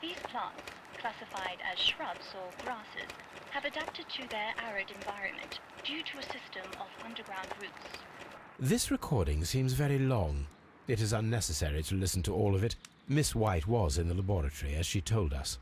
Speaker 10: These plants, classified as shrubs or grasses, have adapted to their arid environment due to a system of underground roots.
Speaker 1: This recording seems very long. It is unnecessary to listen to all of it. Miss White was in the laboratory, as she told us.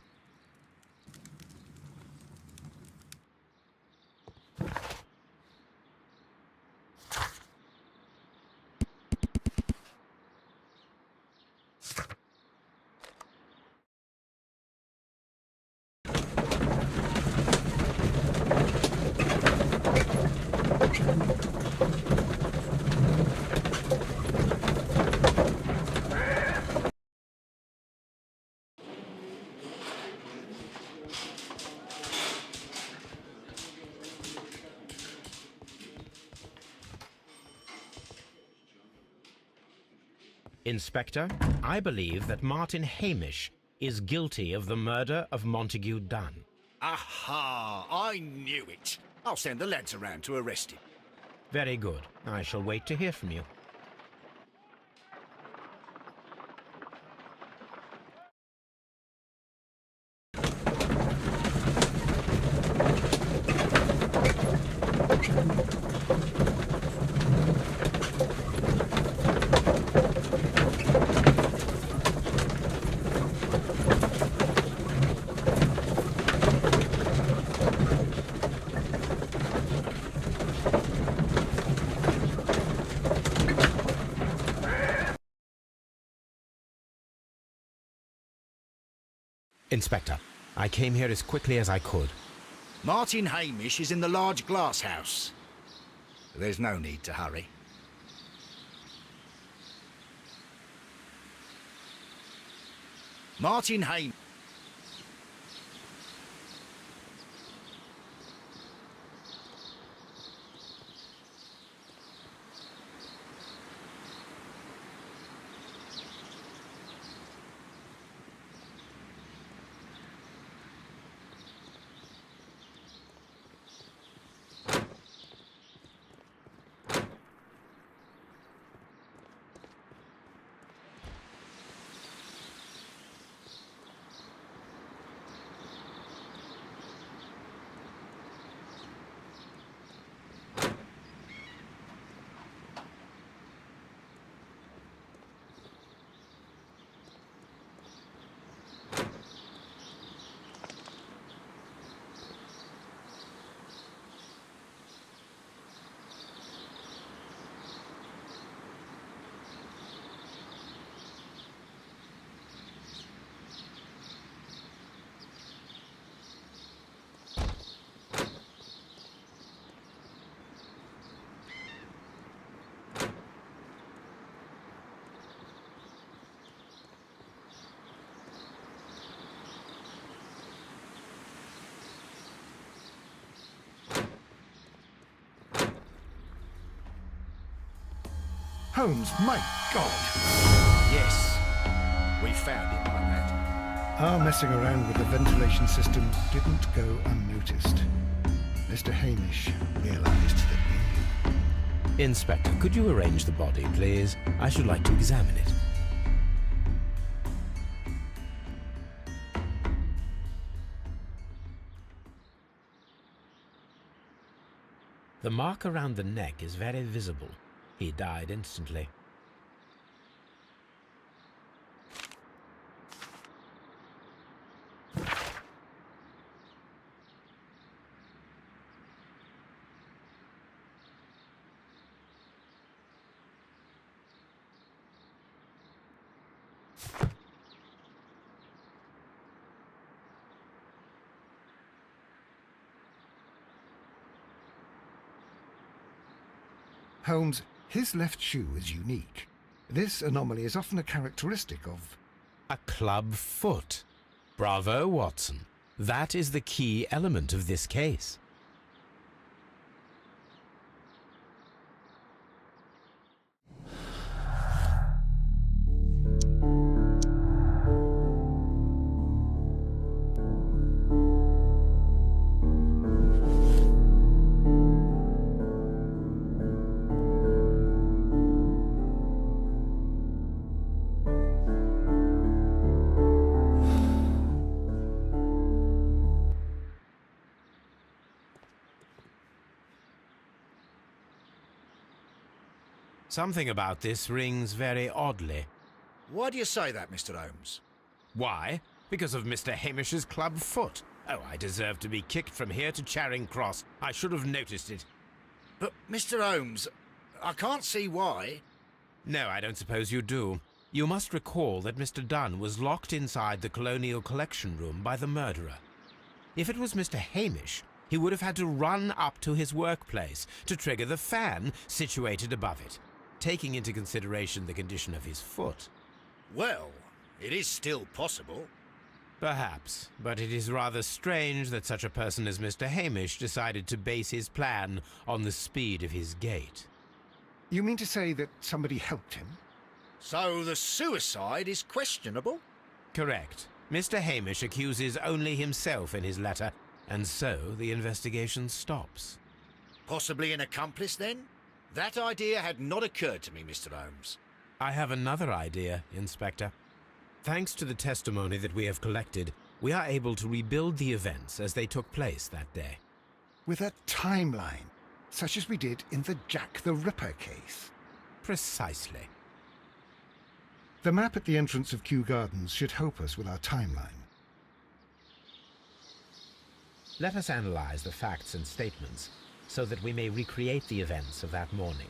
Speaker 1: Inspector, I believe that Martin Hamish is guilty of the murder of Montague Dunn.
Speaker 8: Aha! I knew it. I'll send the lads around to arrest him.
Speaker 1: Very good. I shall wait to hear from you. Inspector, I came here as quickly as I could.
Speaker 8: Martin Hamish is in the large glass house. There's no need to hurry. Martin Hamish.
Speaker 2: Holmes, my God!
Speaker 8: Yes, we found him, my lad.
Speaker 2: Our messing around with the ventilation system didn't go unnoticed. Mr. Hamish realized that we knew.
Speaker 1: Inspector, could you arrange the body, please? I should like to examine it. The mark around the neck is very visible. He died instantly.
Speaker 2: Holmes, his left shoe is unique. This anomaly is often a characteristic of...
Speaker 1: A club foot. Bravo, Watson. That is the key element of this case. Something about this rings very oddly.
Speaker 8: Why do you say that, Mr. Holmes?
Speaker 1: Why? Because of Mr. Hamish's club foot. Oh, I deserve to be kicked from here to Charing Cross. I should have noticed it.
Speaker 8: But, Mr. Holmes, I can't see why.
Speaker 1: No, I don't suppose you do. You must recall that Mr. Dunn was locked inside the Colonial Collection Room by the murderer. If it was Mr. Hamish, he would have had to run up to his workplace to trigger the fan situated above it, taking into consideration the condition of his foot.
Speaker 8: Well, it is still possible.
Speaker 1: Perhaps, but it is rather strange that such a person as Mr. Hamish decided to base his plan on the speed of his gait.
Speaker 2: You mean to say that somebody helped him?
Speaker 8: So the suicide is questionable?
Speaker 1: Correct. Mr. Hamish accuses only himself in his letter, and so the investigation stops.
Speaker 8: Possibly an accomplice, then? That idea had not occurred to me, Mr. Holmes.
Speaker 1: I have another idea, Inspector. Thanks to the testimony that we have collected, we are able to rebuild the events as they took place that day.
Speaker 2: With a timeline, such as we did in the Jack the Ripper case.
Speaker 1: Precisely.
Speaker 2: The map at the entrance of Kew Gardens should help us with our timeline.
Speaker 1: Let us analyze the facts and statements so that we may recreate the events of that morning.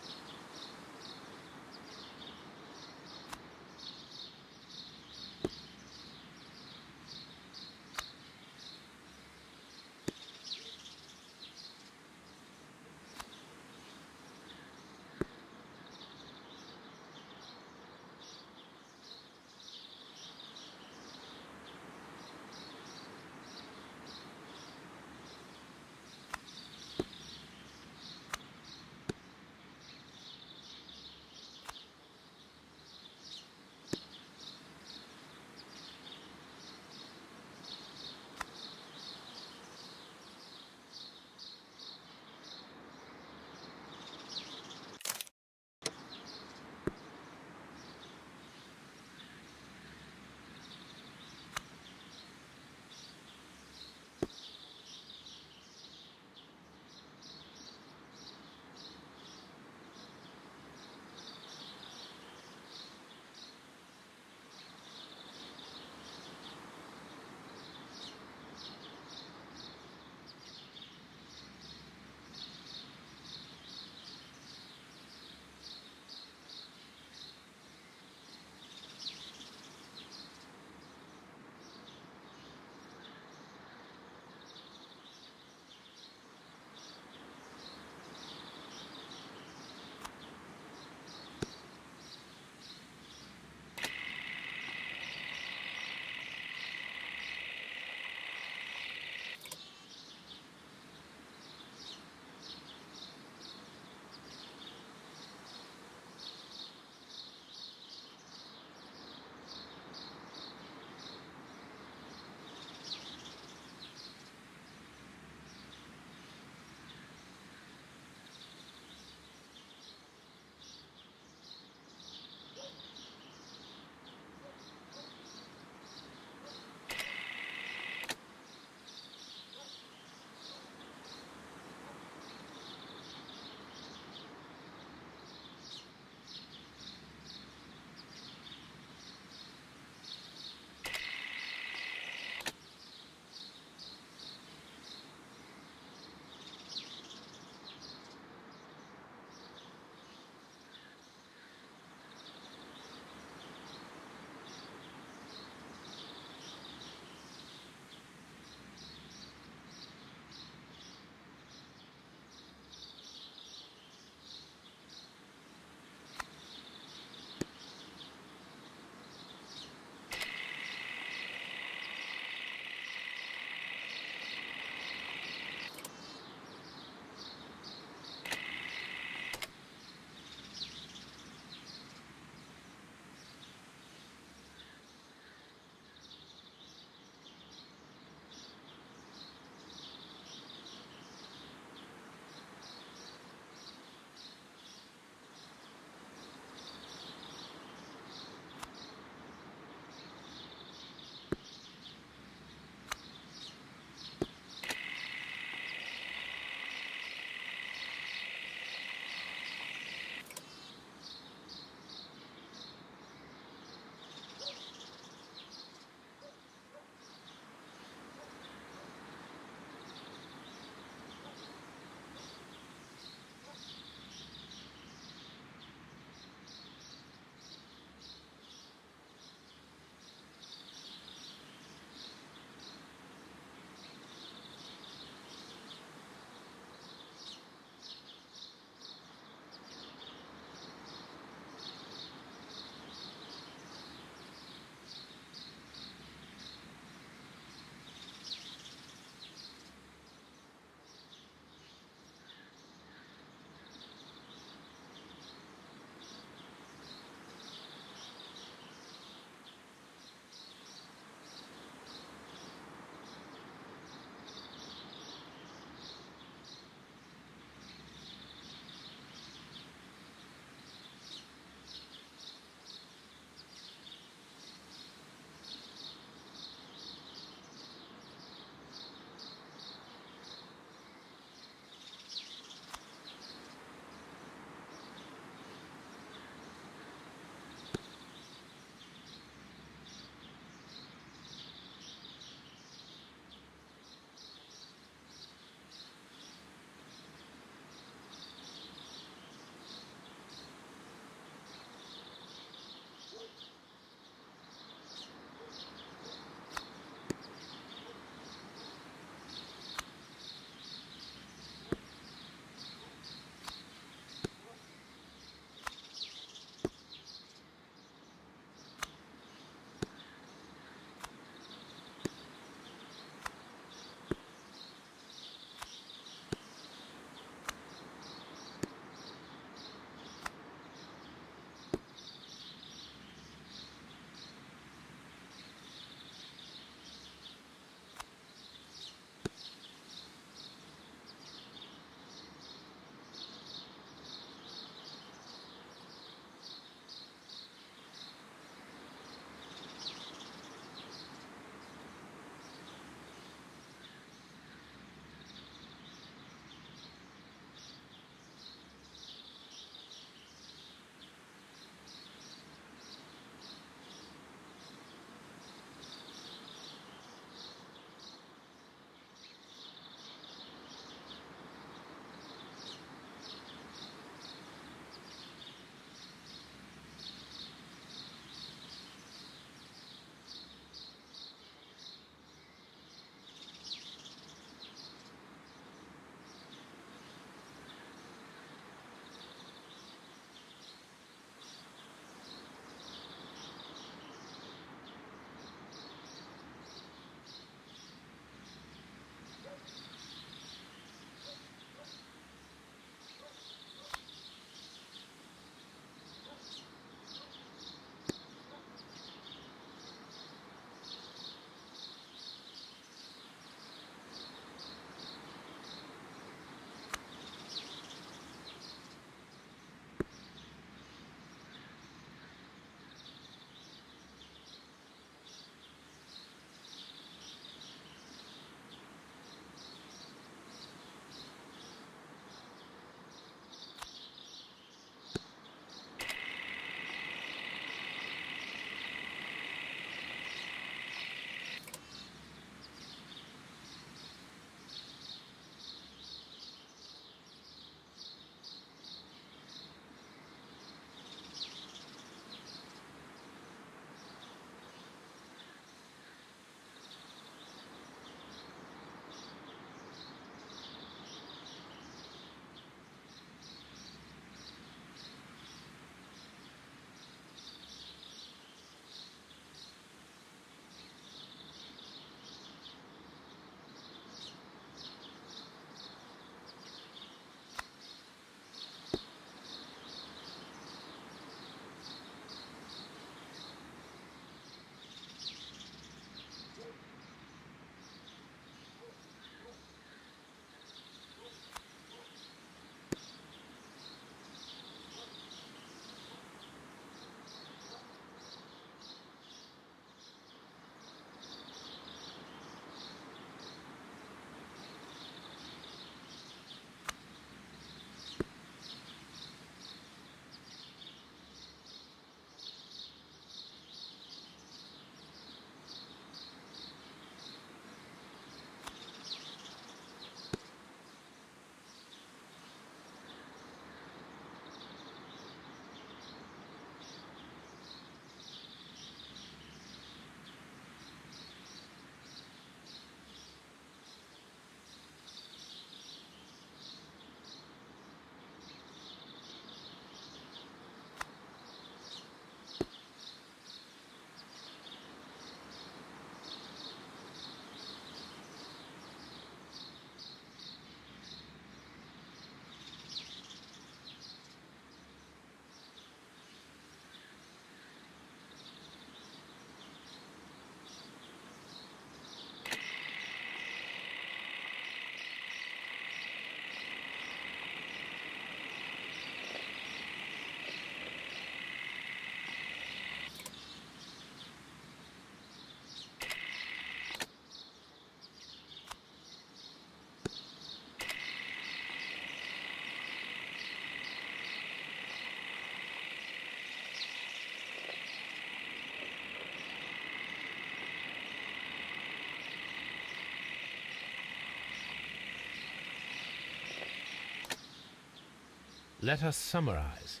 Speaker 1: Let us summarize.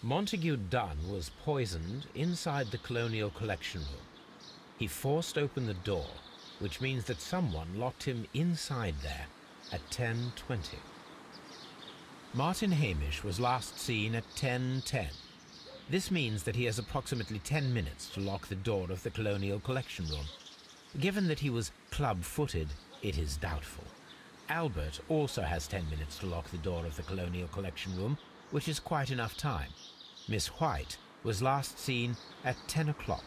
Speaker 1: Montague Dunn was poisoned inside the Colonial Collection Room. He forced open the door, which means that someone locked him inside there at 10:20. Martin Hamish was last seen at 10:10. This means that he has approximately 10 minutes to lock the door of the Colonial Collection Room. Given that he was club-footed, it is doubtful. Albert also has 10 minutes to lock the door of the Colonial Collection Room, which is quite enough time. Miss White was last seen at 10 o'clock,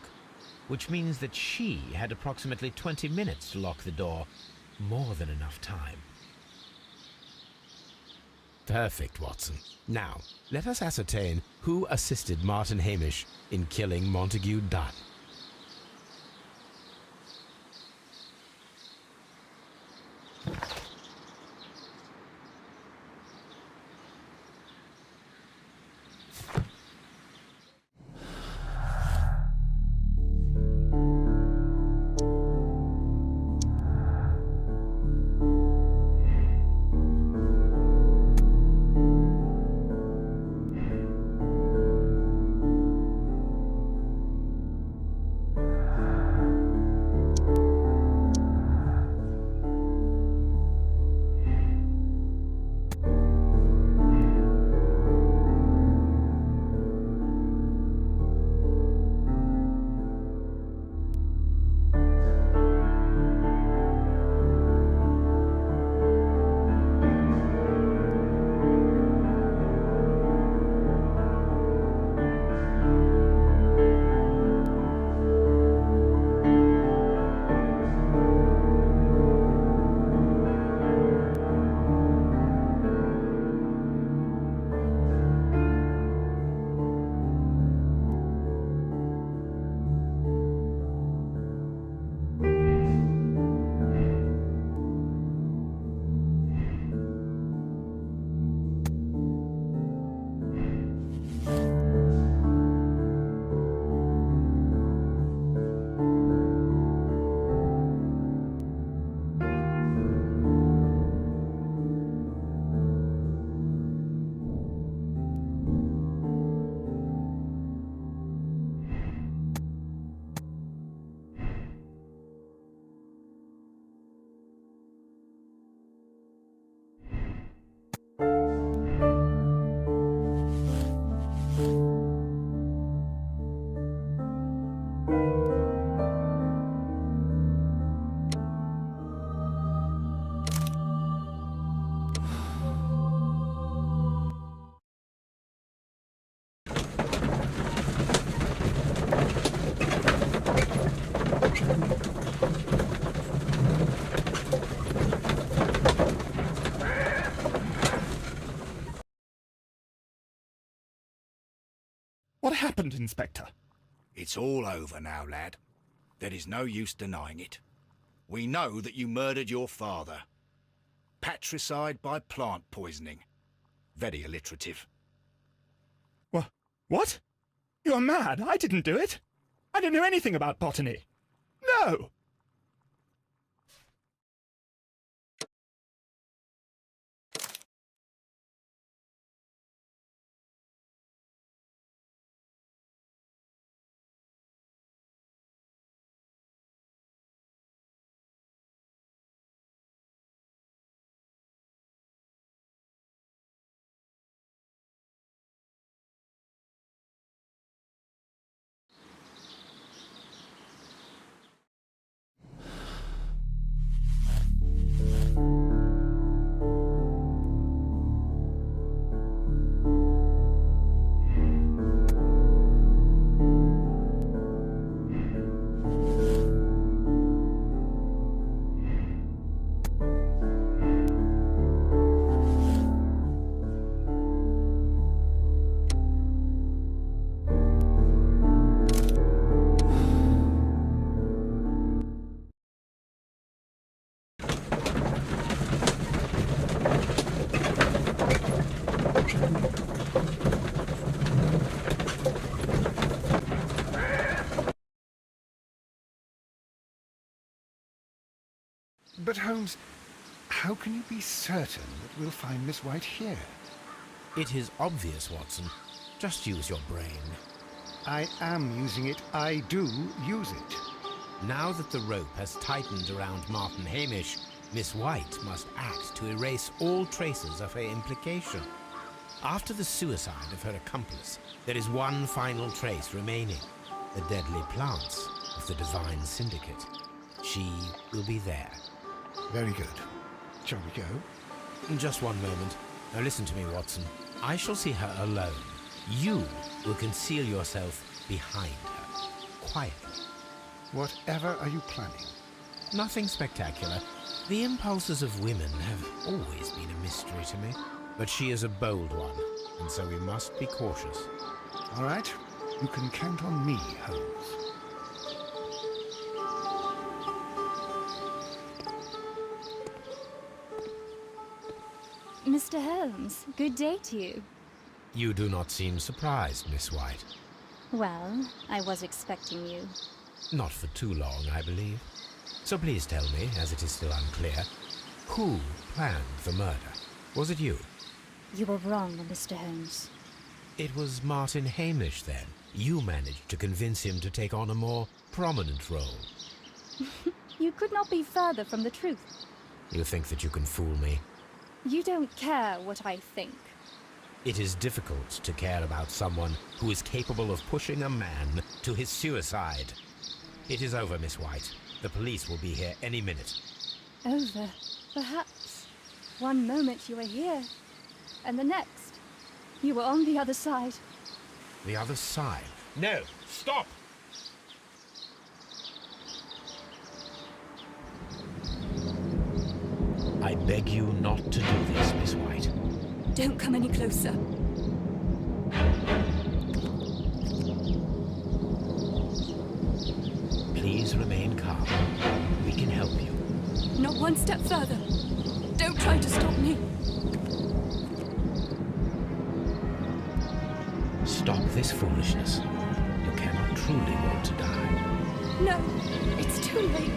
Speaker 1: which means that she had approximately 20 minutes to lock the door. More than enough time. Perfect, Watson. Now, let us ascertain who assisted Martin Hamish in killing Montague Dunn.
Speaker 4: What happened, Inspector?
Speaker 8: It's all over now, lad. There is no use denying it. We know that you murdered your father. Patricide by plant poisoning. Very alliterative.
Speaker 4: What? You're mad. I didn't do it. I don't know anything about botany. No!
Speaker 2: But Holmes, how can you be certain that we'll find Miss White here?
Speaker 1: It is obvious, Watson. Just use your brain.
Speaker 2: I am using it. I do use it.
Speaker 1: Now that the rope has tightened around Martin Hamish, Miss White must act to erase all traces of her implication. After the suicide of her accomplice, there is one final trace remaining: the deadly plants of the Divine Syndicate. She will be there.
Speaker 2: Very good. Shall we go?
Speaker 1: Just one moment. Now listen to me, Watson. I shall see her alone. You will conceal yourself behind her, quietly.
Speaker 2: Whatever are you planning?
Speaker 1: Nothing spectacular. The impulses of women have always been a mystery to me. But she is a bold one, and so we must be cautious.
Speaker 2: All right. You can count on me, Holmes.
Speaker 3: Mr. Holmes, good day to you.
Speaker 1: You do not seem surprised, Miss White.
Speaker 3: Well, I was expecting you.
Speaker 1: Not for too long, I believe. So please tell me, as it is still unclear, who planned the murder? Was it you?
Speaker 3: You were wrong, Mr. Holmes.
Speaker 1: It was Martin Hamish, then. You managed to convince him to take on a more prominent role.
Speaker 3: You could not be further from the truth.
Speaker 1: You think that you can fool me?
Speaker 3: You don't care what I think.
Speaker 1: It is difficult to care about someone who is capable of pushing a man to his suicide. It is over, Miss White. The police will be here any minute.
Speaker 3: Over, perhaps. One moment you were here, and the next, you were on the other side.
Speaker 1: The other side? No! Stop! I beg you not to do this, Miss White.
Speaker 9: Don't come any closer.
Speaker 1: Please remain calm. We can help you.
Speaker 9: Not one step further. Don't try to stop me.
Speaker 1: Stop this foolishness. You cannot truly want to die.
Speaker 9: No, it's too late.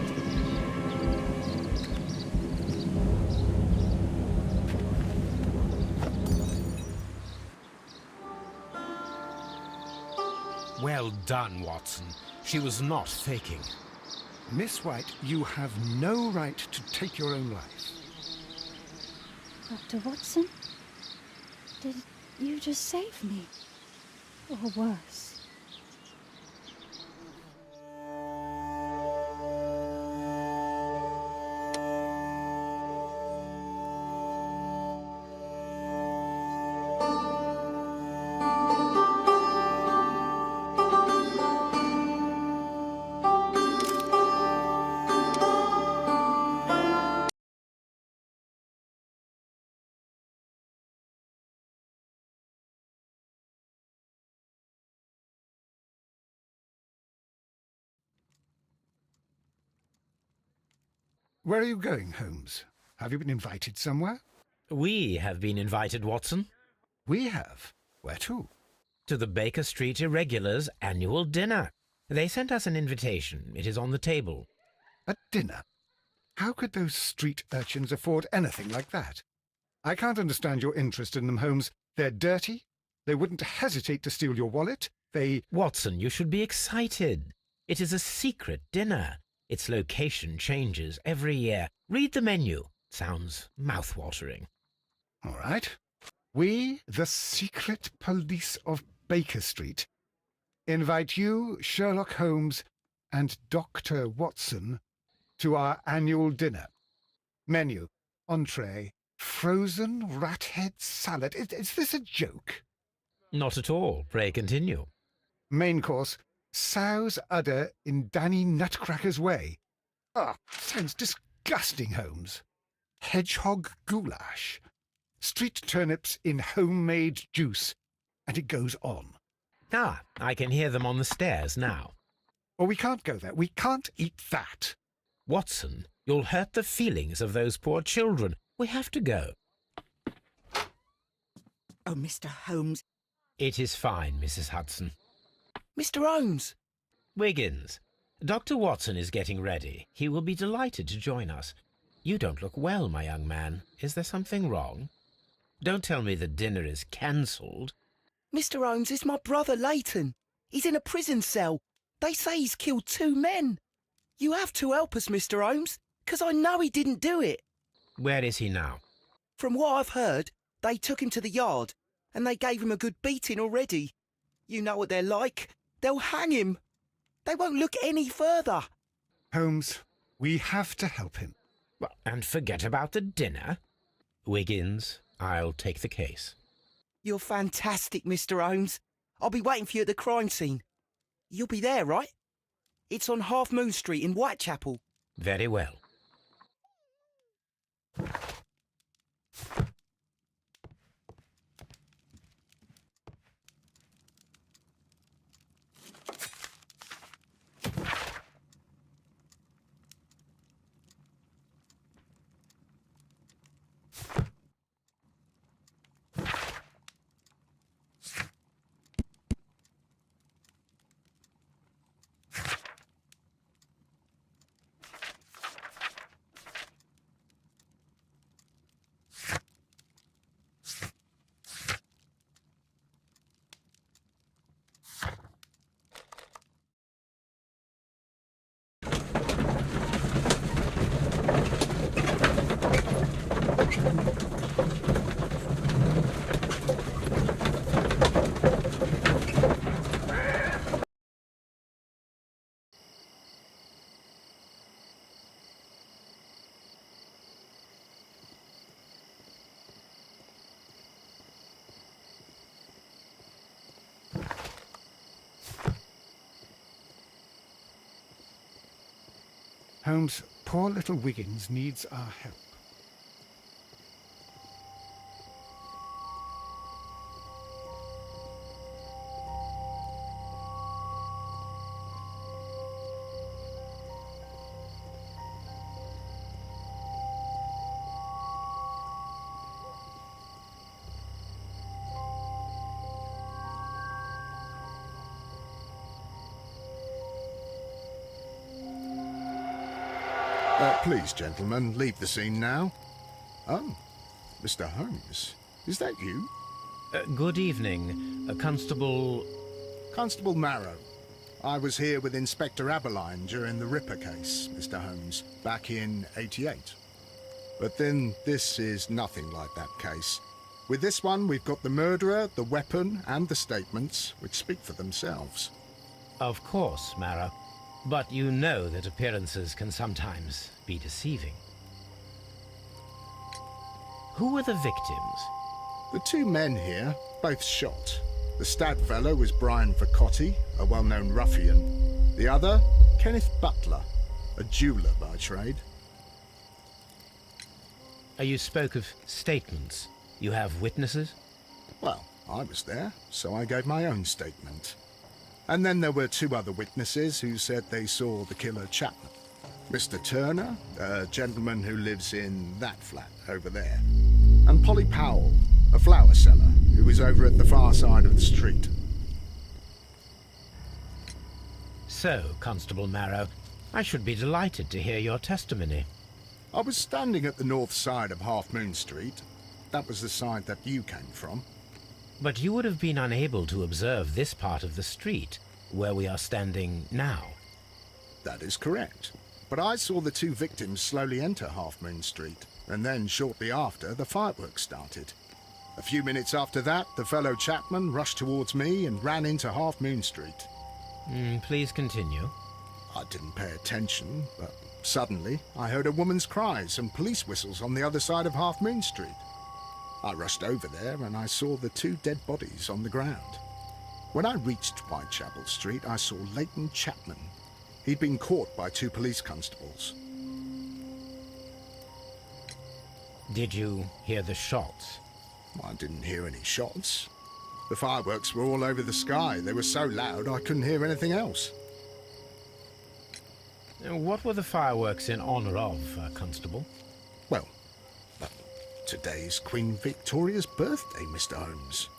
Speaker 1: Well done, Watson. She was not faking.
Speaker 2: Miss White, you have no right to take your own life.
Speaker 3: Dr. Watson? Did you just save me? Or worse?
Speaker 2: Where are you going, Holmes? Have you been invited somewhere?
Speaker 1: We have been invited, Watson.
Speaker 2: We have. Where to?
Speaker 1: To the Baker Street Irregulars' annual dinner. They sent us an invitation. It is on the table.
Speaker 2: A dinner? How could those street urchins afford anything like that? I can't understand your interest in them, Holmes. They're dirty. They wouldn't hesitate to steal your wallet.
Speaker 1: Watson, you should be excited. It is a secret dinner. Its location changes every year. Read the menu. Sounds mouth-watering.
Speaker 2: All right. We, the secret police of Baker Street, invite you, Sherlock Holmes, and Dr. Watson to our annual dinner. Menu, entree, frozen rat head salad. Is this a joke?
Speaker 1: Not at all. Pray continue.
Speaker 2: Main course, sow's udder in Danny Nutcracker's way. Sounds disgusting, Holmes. Hedgehog goulash. Street turnips in homemade juice. And it goes on.
Speaker 1: I can hear them on the stairs now.
Speaker 2: Well, we can't go there. We can't eat that.
Speaker 1: Watson, you'll hurt the feelings of those poor children. We have to go.
Speaker 11: Oh, Mr. Holmes.
Speaker 1: It is fine, Mrs. Hudson.
Speaker 11: Mr. Holmes!
Speaker 1: Wiggins, Dr. Watson is getting ready. He will be delighted to join us. You don't look well, my young man. Is there something wrong? Don't tell me the dinner is cancelled.
Speaker 11: Mr. Holmes is my brother Leighton. He's in a prison cell. They say he's killed 2 men. You have to help us, Mr. Holmes, 'cause I know he didn't do it.
Speaker 1: Where is he now?
Speaker 11: From what I've heard, they took him to the yard, and they gave him a good beating already. You know what they're like. They'll hang him. They won't look any further.
Speaker 2: Holmes, we have to help him.
Speaker 1: Well, and forget about the dinner. Wiggins, I'll take the case.
Speaker 11: You're fantastic, Mr. Holmes. I'll be waiting for you at the crime scene. You'll be there, right? It's on Half Moon Street in Whitechapel.
Speaker 1: Very well.
Speaker 2: Holmes, poor little Wiggins needs our help.
Speaker 12: Please, gentlemen, leave the scene now. Oh, Mr. Holmes, is that you?
Speaker 1: Good evening, Constable...
Speaker 12: Constable Marrow. I was here with Inspector Aberline during the Ripper case, Mr. Holmes, back in '88. But then this is nothing like that case. With this one, we've got the murderer, the weapon, and the statements, which speak for themselves.
Speaker 1: Of course, Marrow. But you know that appearances can sometimes be deceiving. Who were the victims?
Speaker 12: The 2 men here, both shot. The stabbed fellow was Brian Vacotti, a well-known ruffian. The other, Kenneth Butler, a jeweller by trade.
Speaker 1: You spoke of statements. You have witnesses?
Speaker 12: Well, I was there, so I gave my own statement. And then there were 2 other witnesses who said they saw the killer Chapman. Mr. Turner, a gentleman who lives in that flat over there. And Polly Powell, a flower seller, who was over at the far side of the street.
Speaker 1: So, Constable Marrow, I should be delighted to hear your testimony.
Speaker 12: I was standing at the north side of Half Moon Street. That was the side that you came from.
Speaker 1: But you would have been unable to observe this part of the street, where we are standing now.
Speaker 12: That is correct. But I saw the 2 victims slowly enter Half Moon Street, and then shortly after, the fireworks started. A few minutes after that, the fellow Chapman rushed towards me and ran into Half Moon Street.
Speaker 1: Please continue.
Speaker 12: I didn't pay attention, but suddenly I heard a woman's cries and police whistles on the other side of Half Moon Street. I rushed over there and I saw the 2 dead bodies on the ground. When I reached Whitechapel Street, I saw Leighton Chapman. He'd been caught by 2 police constables.
Speaker 1: Did you hear the shots?
Speaker 12: I didn't hear any shots. The fireworks were all over the sky. They were so loud I couldn't hear anything else.
Speaker 1: What were the fireworks in honour of, Constable?
Speaker 12: Well, today's Queen Victoria's birthday, Mr. Holmes.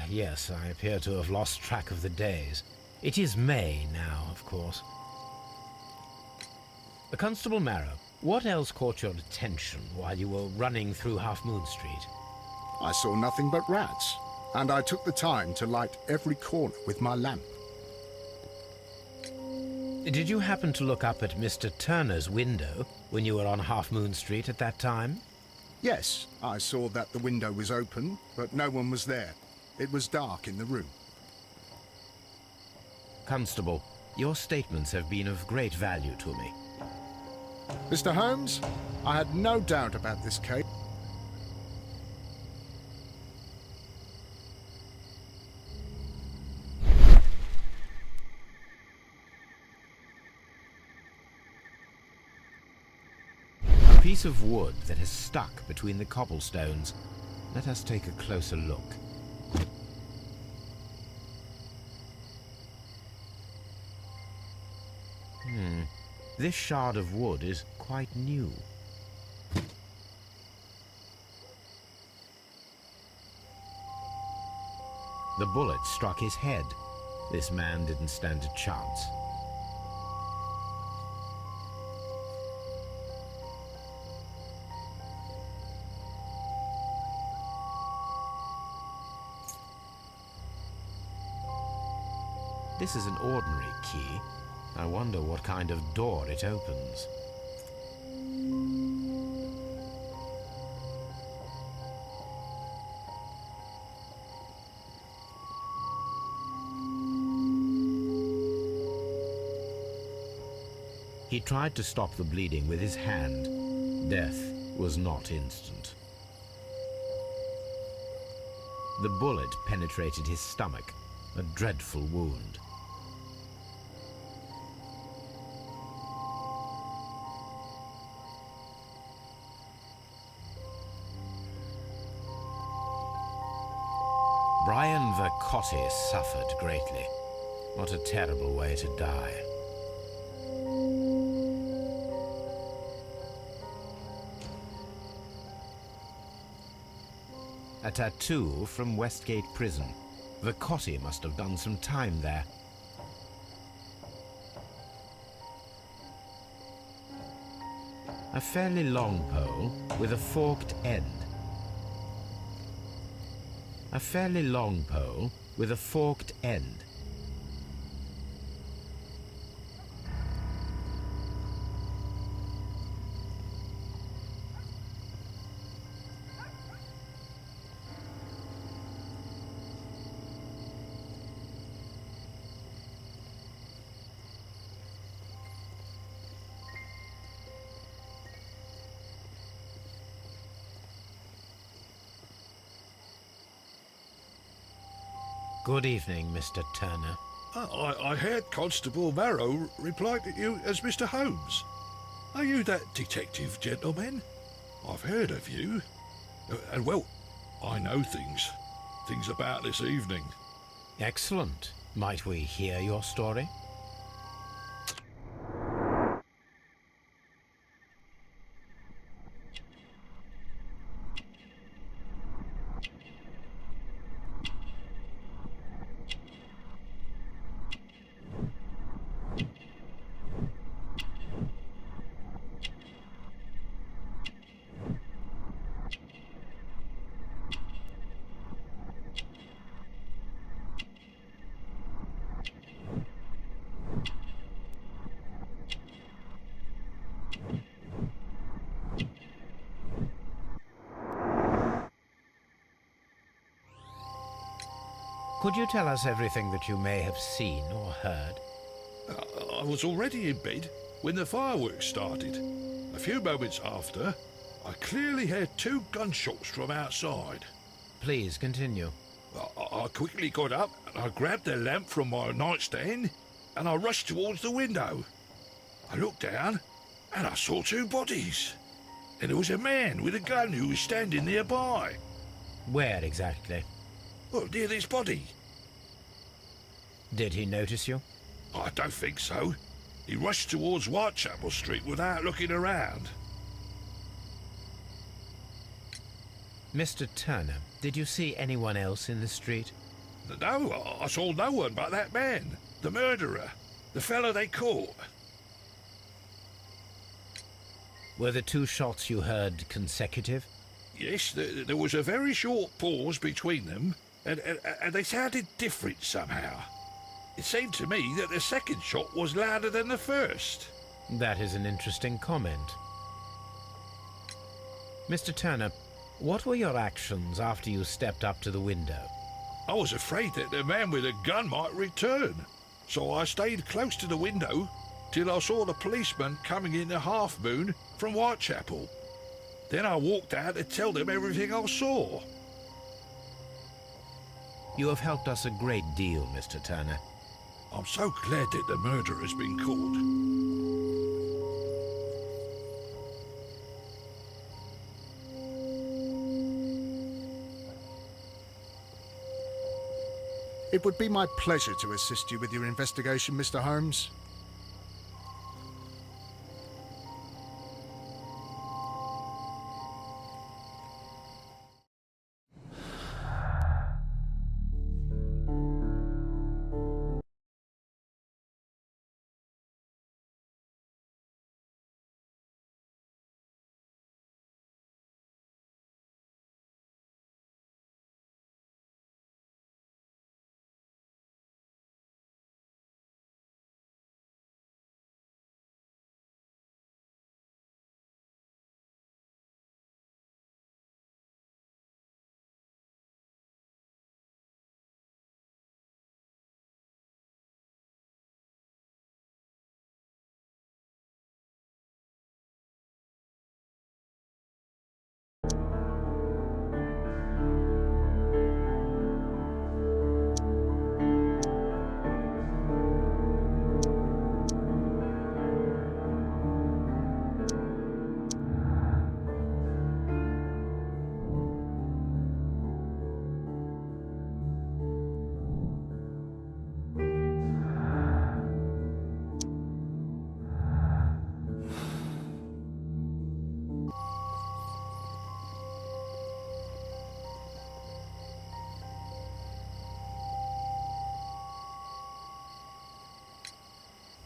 Speaker 1: Yes, I appear to have lost track of the days. It is May now, of course. Constable Marrow, what else caught your attention while you were running through Half Moon Street?
Speaker 12: I saw nothing but rats, and I took the time to light every corner with my lamp.
Speaker 1: Did you happen to look up at Mr. Turner's window when you were on Half Moon Street at that time?
Speaker 12: Yes, I saw that the window was open, but no one was there. It was dark in the room.
Speaker 1: Constable, your statements have been of great value to me.
Speaker 12: Mr. Holmes, I had no doubt about this case.
Speaker 1: A piece of wood that has stuck between the cobblestones. Let us take a closer look. This shard of wood is quite new. The bullet struck his head. This man didn't stand a chance. This is an ordinary key. I wonder what kind of door it opens. He tried to stop the bleeding with his hand. Death was not instant. The bullet penetrated his stomach, a dreadful wound. Brian Vercotti suffered greatly. What a terrible way to die. A tattoo from Westgate Prison. Vercotti must have done some time there. A fairly long pole with a forked end. A fairly long pole with a forked end. Good evening, Mr. Turner.
Speaker 13: I heard Constable Marrow reply to you as Mr. Holmes. Are you that detective gentleman? I've heard of you. And well, I know things about this evening.
Speaker 1: Excellent. Might we hear your story? Could you tell us everything that you may have seen or heard?
Speaker 13: I was already in bed when the fireworks started. A few moments after, I clearly heard 2 gunshots from outside.
Speaker 1: Please continue.
Speaker 13: I quickly got up and I grabbed the lamp from my nightstand and I rushed towards the window. I looked down and I saw 2 bodies. And there was a man with a gun who was standing nearby.
Speaker 1: Where exactly?
Speaker 13: Well, near this body.
Speaker 1: Did he notice you?
Speaker 13: I don't think so. He rushed towards Whitechapel Street without looking around.
Speaker 1: Mr. Turner, did you see anyone else in the street?
Speaker 13: No, I saw no one but that man, the murderer, the fellow they caught.
Speaker 1: Were the 2 shots you heard consecutive?
Speaker 13: Yes, there was a very short pause between them, and they sounded different somehow. It seemed to me that the second shot was louder than the first.
Speaker 1: That is an interesting comment. Mr. Turner, what were your actions after you stepped up to the window?
Speaker 13: I was afraid that the man with the gun might return, so I stayed close to the window till I saw the policeman coming in the Half Moon from Whitechapel. Then I walked out to tell them everything I saw.
Speaker 1: You have helped us a great deal, Mr. Turner.
Speaker 13: I'm so glad that the murderer has been caught.
Speaker 12: It would be my pleasure to assist you with your investigation, Mr. Holmes.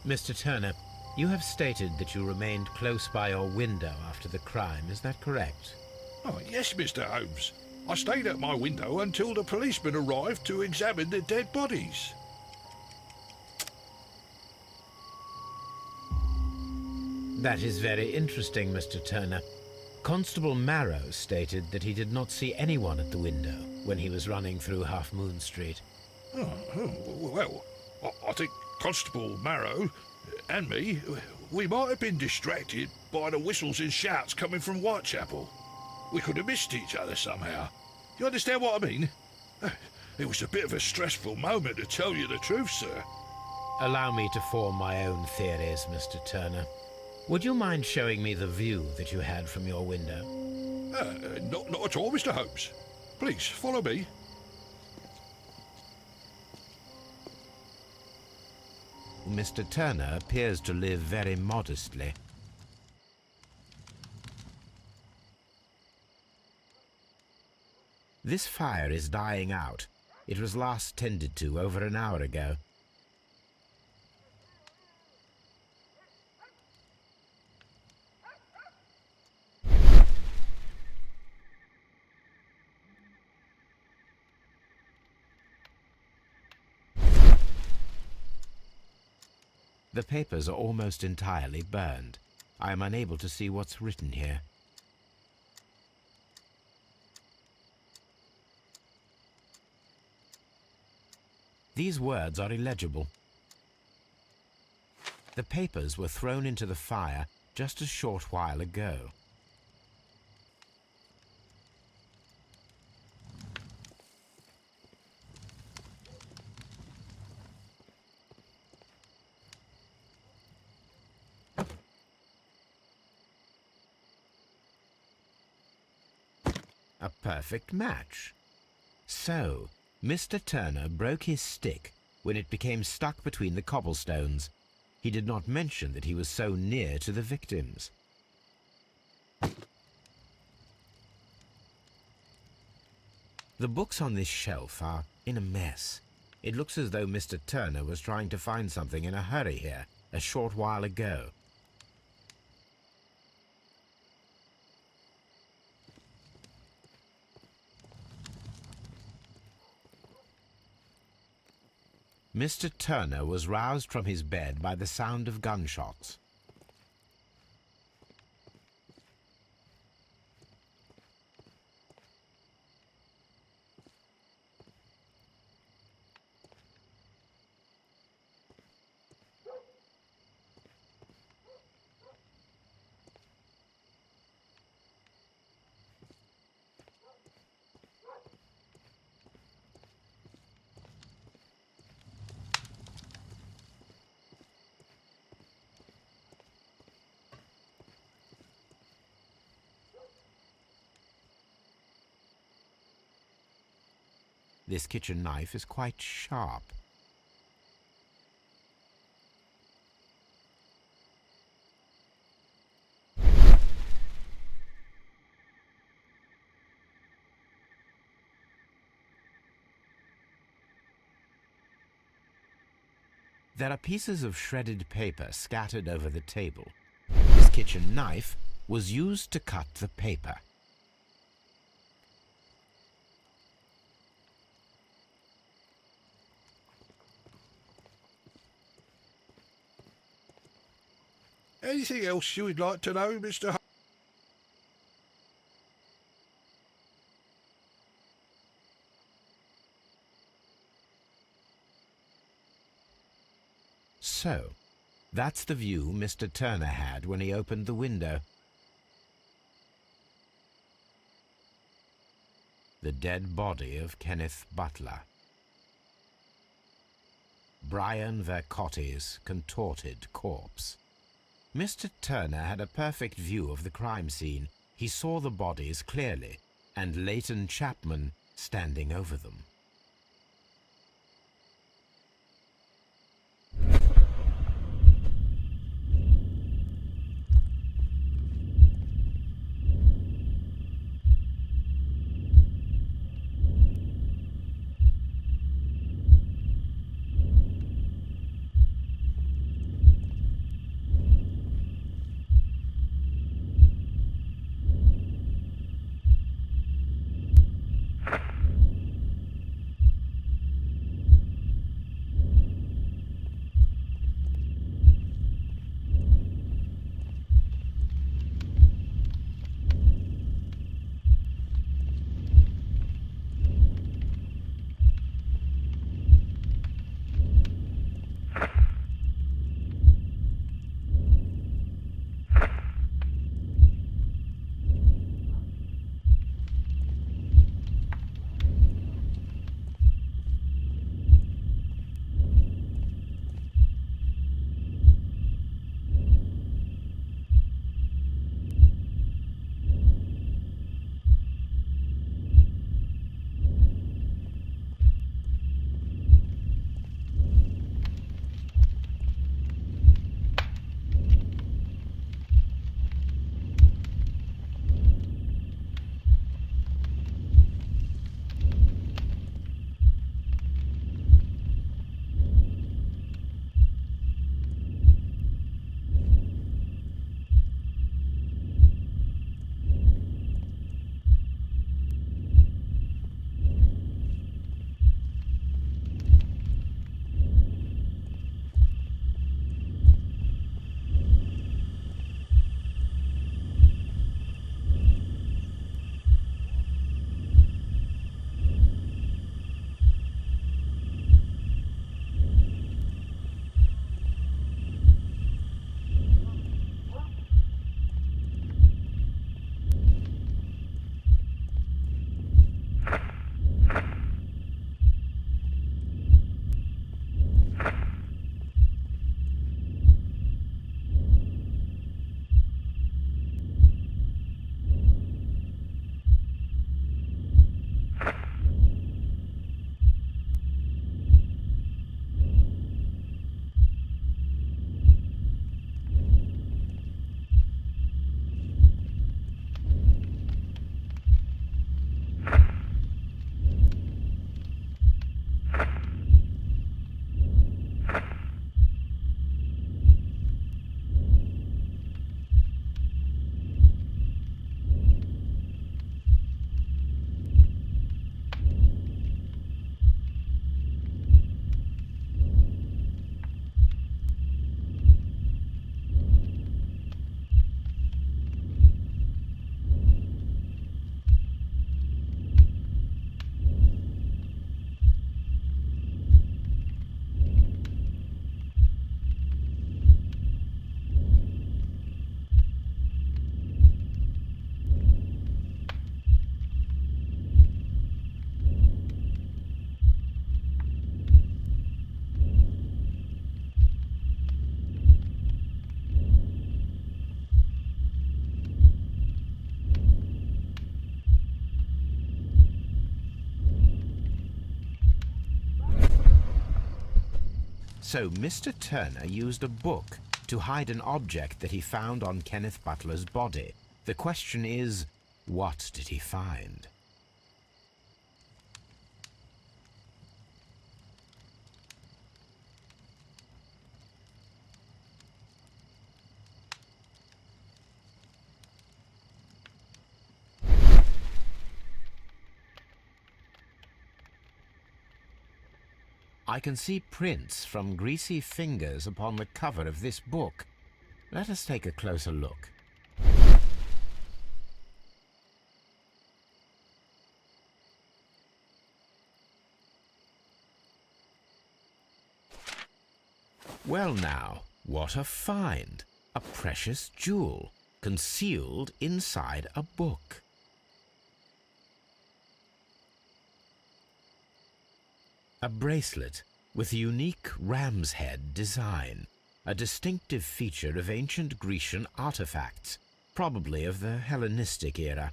Speaker 1: Mr. Turner, you have stated that you remained close by your window after the crime, is that correct?
Speaker 13: Oh, yes, Mr. Holmes. I stayed at my window until the policeman arrived to examine the dead bodies.
Speaker 1: That is very interesting, Mr. Turner. Constable Marrow stated that he did not see anyone at the window when he was running through Half Moon Street.
Speaker 13: Well, I think Constable Marrow and me, we might have been distracted by the whistles and shouts coming from Whitechapel. We could have missed each other somehow. You understand what I mean? It was a bit of a stressful moment, to tell you the truth, sir.
Speaker 1: Allow me to form my own theories, Mr. Turner. Would you mind showing me the view that you had from your window?
Speaker 13: Not at all, Mr. Holmes. Please, follow me.
Speaker 1: Mr. Turner appears to live very modestly. This fire is dying out. It was last tended to over an hour ago. The papers are almost entirely burned. I am unable to see what's written here. These words are illegible. The papers were thrown into the fire just a short while ago. A perfect match. So, Mr. Turner broke his stick when it became stuck between the cobblestones. He did not mention that he was so near to the victims. The books on this shelf are in a mess. It looks as though Mr. Turner was trying to find something in a hurry here a short while ago. Mr. Turner was roused from his bed by the sound of gunshots. This kitchen knife is quite sharp. There are pieces of shredded paper scattered over the table. This kitchen knife was used to cut the paper.
Speaker 13: Anything else you would like to know, Mr.
Speaker 1: So, that's the view Mr. Turner had when he opened the window. The dead body of Kenneth Butler. Brian Vercotti's contorted corpse. Mr. Turner had a perfect view of the crime scene. He saw the bodies clearly, and Leighton Chapman standing over them. So Mr. Turner used a book to hide an object that he found on Kenneth Butler's body. The question is, what did he find? I can see prints from greasy fingers upon the cover of this book. Let us take a closer look. Well now, what a find! A precious jewel, concealed inside a book. A bracelet with a unique ram's head design, a distinctive feature of ancient Grecian artifacts, probably of the Hellenistic era.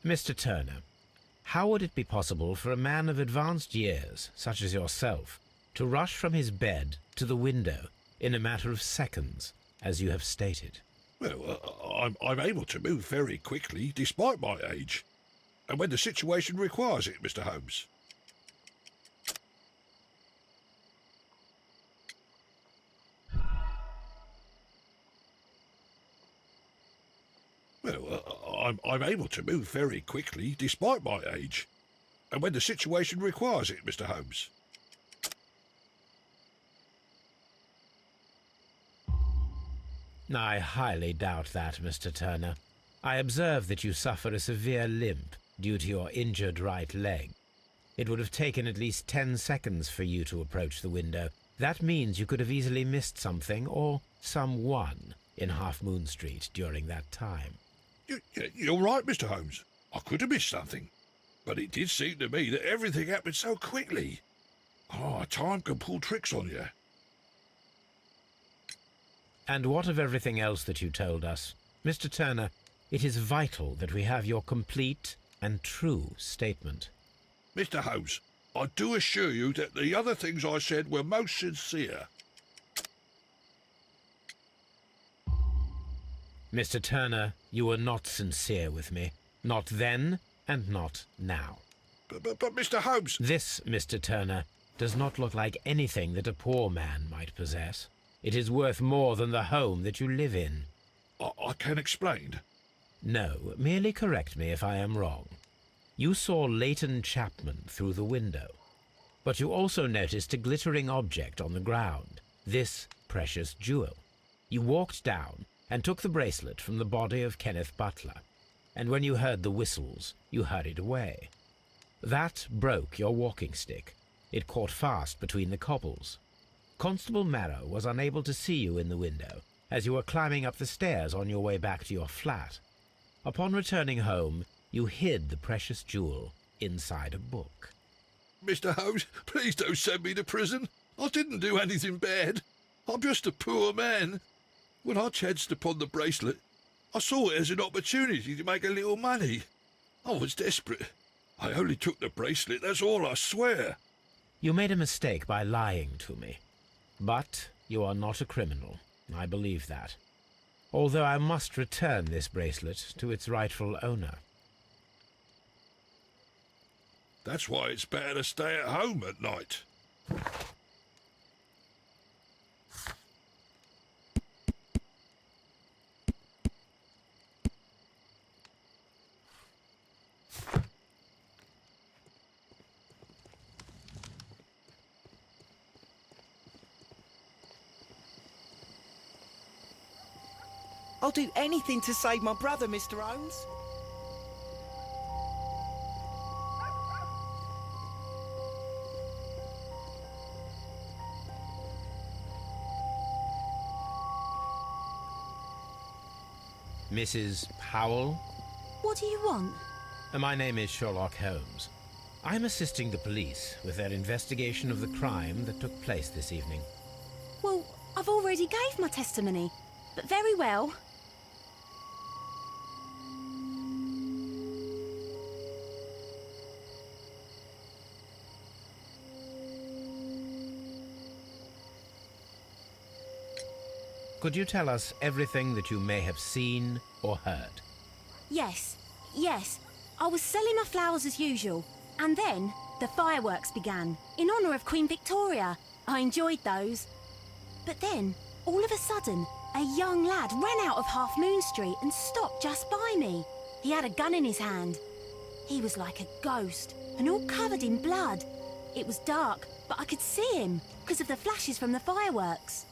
Speaker 1: Mr. Turner, how would it be possible for a man of advanced years, such as yourself, to rush from his bed to the window in a matter of seconds, as you have stated?
Speaker 13: Well, I'm able to move very quickly, despite my age. And when the situation requires it, Mr. Holmes. Well, I'm able to move very quickly, despite my age. And when the situation requires it, Mr. Holmes.
Speaker 1: I highly doubt that, Mr. Turner. I observe that you suffer a severe limp due to your injured right leg. It would have taken at least 10 seconds for you to approach the window. That means you could have easily missed something or someone in Half Moon Street during that time.
Speaker 13: You're right, Mr. Holmes. I could have missed something. But it did seem to me that everything happened so quickly. Time can pull tricks on you.
Speaker 1: And what of everything else that you told us? Mr. Turner, it is vital that we have your complete and true statement.
Speaker 13: Mr. Holmes, I do assure you that the other things I said were most sincere.
Speaker 1: Mr. Turner, you were not sincere with me. Not then, and not now.
Speaker 13: But Mr. Holmes...
Speaker 1: This, Mr. Turner, does not look like anything that a poor man might possess. It is worth more than the home that you live in.
Speaker 13: I can explain.
Speaker 1: No, merely correct me if I am wrong. You saw Leighton Chapman through the window, but you also noticed a glittering object on the ground, this precious jewel. You walked down and took the bracelet from the body of Kenneth Butler, and when you heard the whistles, you hurried away. That broke your walking stick. It caught fast between the cobbles. Constable Marrow was unable to see you in the window, as you were climbing up the stairs on your way back to your flat. Upon returning home, you hid the precious jewel inside a book.
Speaker 13: Mr. Holmes, please don't send me to prison. I didn't do anything bad. I'm just a poor man. When I chanced upon the bracelet, I saw it as an opportunity to make a little money. I was desperate. I only took the bracelet, that's all, I swear.
Speaker 1: You made a mistake by lying to me. But you are not a criminal. I believe that. Although I must return this bracelet to its rightful owner.
Speaker 13: That's why it's better to stay at home at night.
Speaker 11: I'll do anything to save my brother, Mr. Holmes.
Speaker 1: Mrs. Powell?
Speaker 14: What do you want?
Speaker 1: My name is Sherlock Holmes. I'm assisting the police with their investigation of the crime that took place this evening.
Speaker 14: Well, I've already gave my testimony, but very well.
Speaker 1: Could you tell us everything that you may have seen or heard?
Speaker 14: Yes. I was selling my flowers as usual, and then the fireworks began, in honour of Queen Victoria. I enjoyed those. But then, all of a sudden, a young lad ran out of Half Moon Street and stopped just by me. He had a gun in his hand. He was like a ghost, and all covered in blood. It was dark, but I could see him, because of the flashes from the fireworks.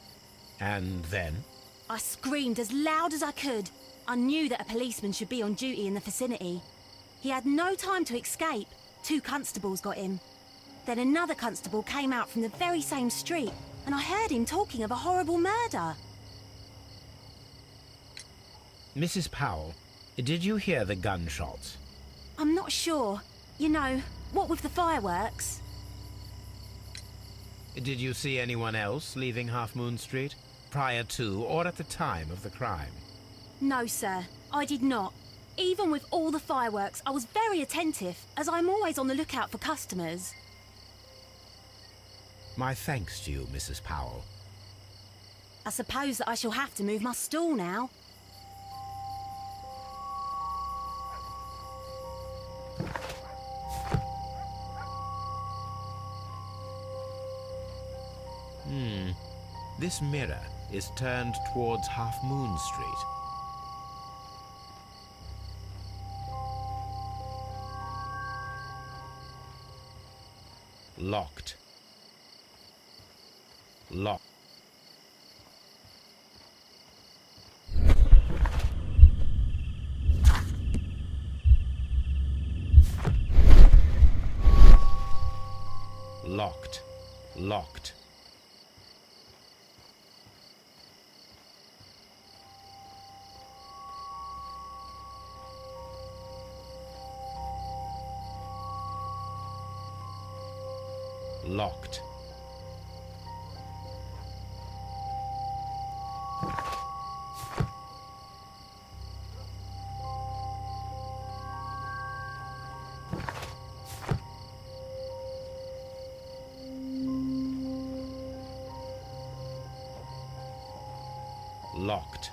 Speaker 1: And then?
Speaker 14: I screamed as loud as I could. I knew that a policeman should be on duty in the vicinity. He had no time to escape. 2 constables got him. Then another constable came out from the very same street, and I heard him talking of a horrible murder.
Speaker 1: Mrs. Powell, did you hear the gunshots?
Speaker 14: I'm not sure. You know, what with the fireworks?
Speaker 1: Did you see anyone else leaving Half Moon Street, prior to or at the time of the crime?
Speaker 14: No, sir, I did not. Even with all the fireworks, I was very attentive, as I'm always on the lookout for customers.
Speaker 1: My thanks to you, Mrs. Powell.
Speaker 14: I suppose that I shall have to move my stool now.
Speaker 1: This mirror is turned towards Half Moon Street. Locked. Locked. Locked. Locked. Locked. Locked.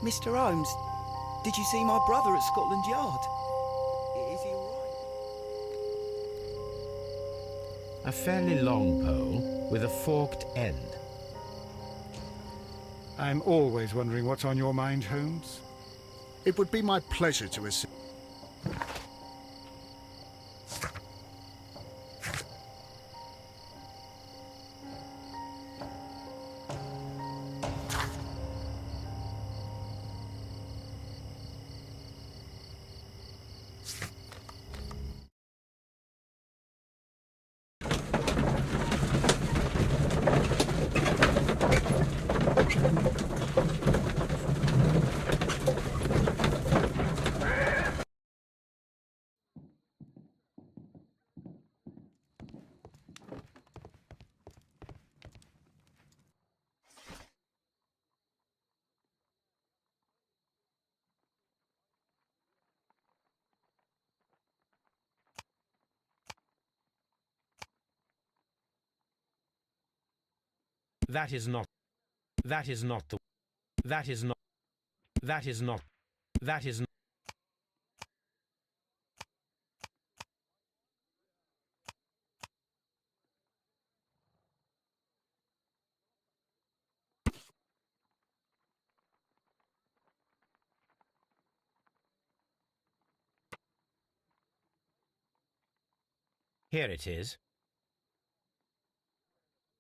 Speaker 11: Mr. Holmes, did you see my brother at Scotland Yard? Is he all right?
Speaker 1: A fairly long pole with a forked end.
Speaker 2: I'm always wondering what's on your mind, Holmes.
Speaker 12: It would be my pleasure to assist.
Speaker 1: That is not the, that is not, that is not, that is not. Here it is.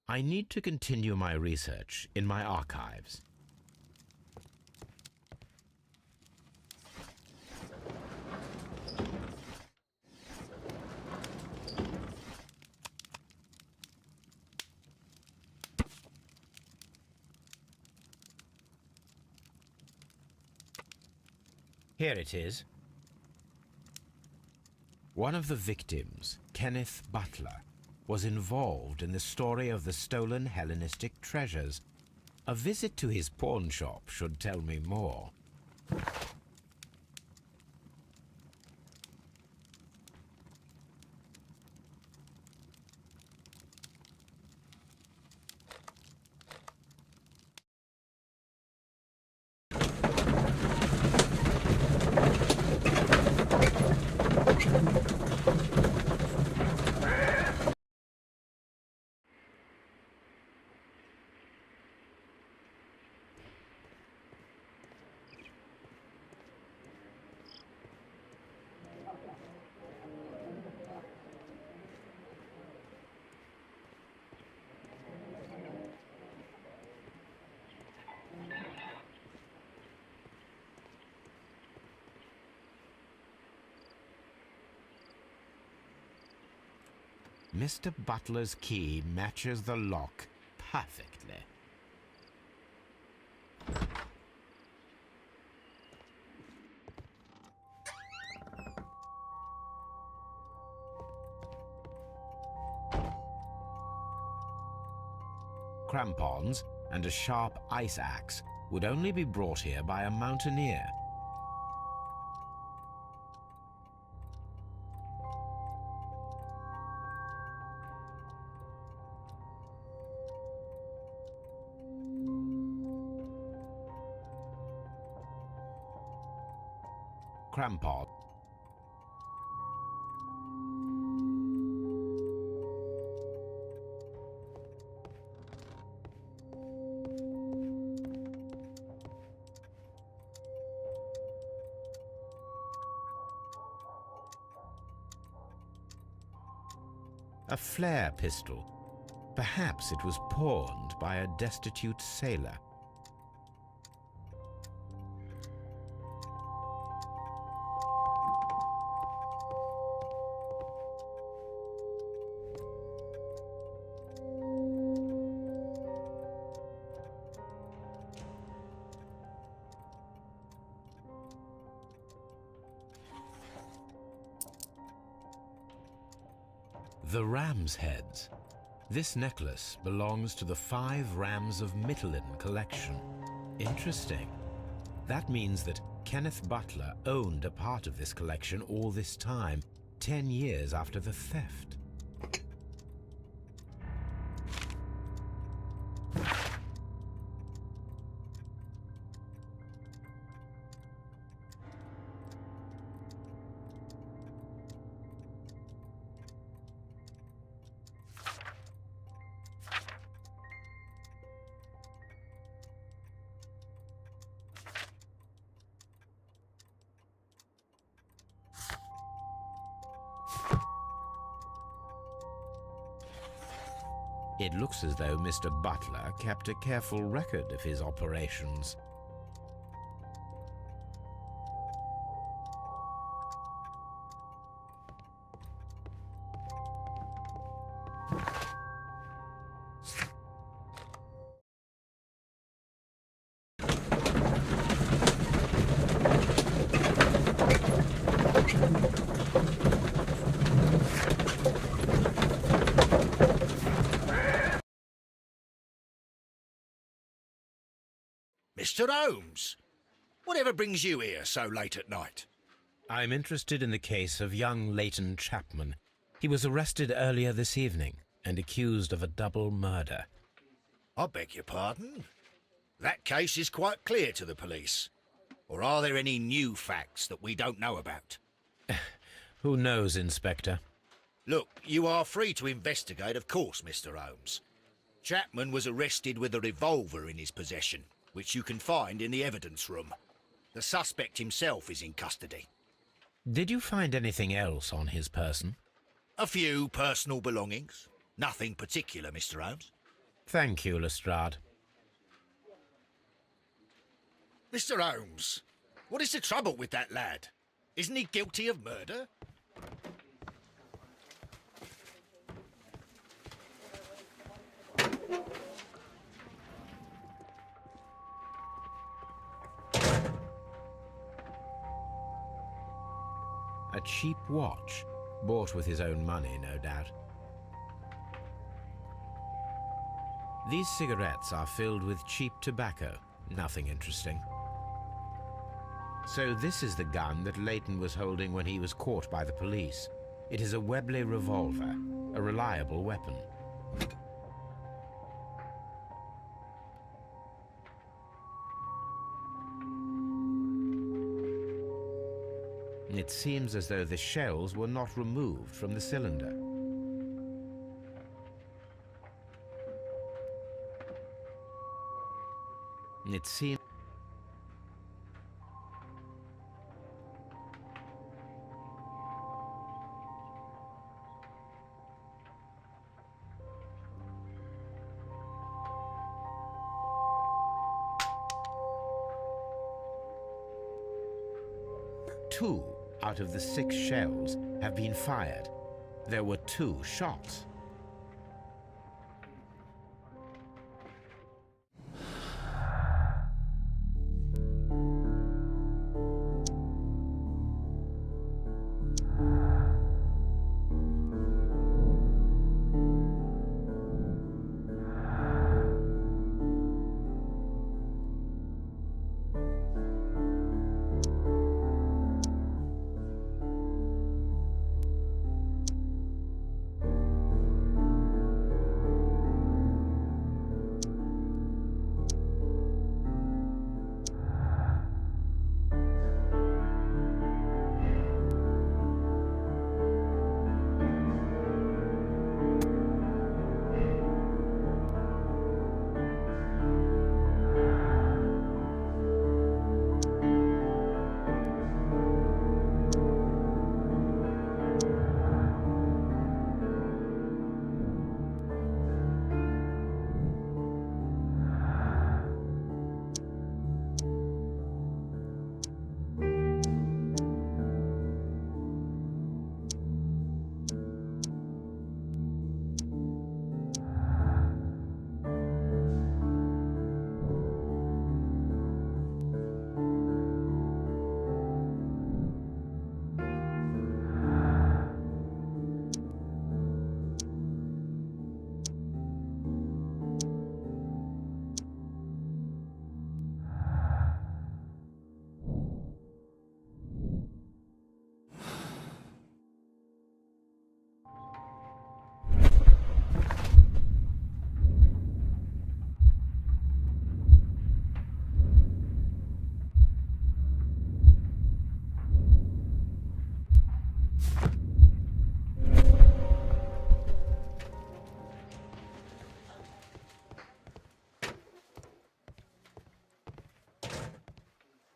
Speaker 1: I need to continue my research in my archives. Here it is. One of the victims, Kenneth Butler, was involved in the story of the stolen Hellenistic treasures. A visit to his pawn shop should tell me more. Mr. Butler's key matches the lock perfectly. Crampons and a sharp ice axe would only be brought here by a mountaineer. Crampon. A flare pistol. Perhaps it was pawned by a destitute sailor. The ram's heads. This necklace belongs to the 5 Rams of Mittelin collection. Interesting. That means that Kenneth Butler owned a part of this collection all this time, 10 years after the theft. It looks as though Mr. Butler kept a careful record of his operations.
Speaker 8: Mr. Holmes, whatever brings you here so late at night?
Speaker 1: I'm interested in the case of young Leighton Chapman. He was arrested earlier this evening and accused of a double murder.
Speaker 8: I beg your pardon? That case is quite clear to the police. Or are there any new facts that we don't know about?
Speaker 1: Who knows, Inspector?
Speaker 8: Look, you are free to investigate, of course, Mr. Holmes. Chapman was arrested with a revolver in his possession, which you can find in the evidence room. The suspect himself is in custody.
Speaker 1: Did you find anything else on his person?
Speaker 8: A few personal belongings. Nothing particular, Mr. Holmes.
Speaker 1: Thank you, Lestrade.
Speaker 8: Mr. Holmes, what is the trouble with that lad? Isn't he guilty of murder?
Speaker 1: A cheap watch, bought with his own money, no doubt. These cigarettes are filled with cheap tobacco, nothing interesting. So this is the gun that Leighton was holding when he was caught by the police. It is a Webley revolver, a reliable weapon. It seems as though the shells were not removed from the cylinder. It seems... Two out of the 6 shells have been fired. There were 2 shots.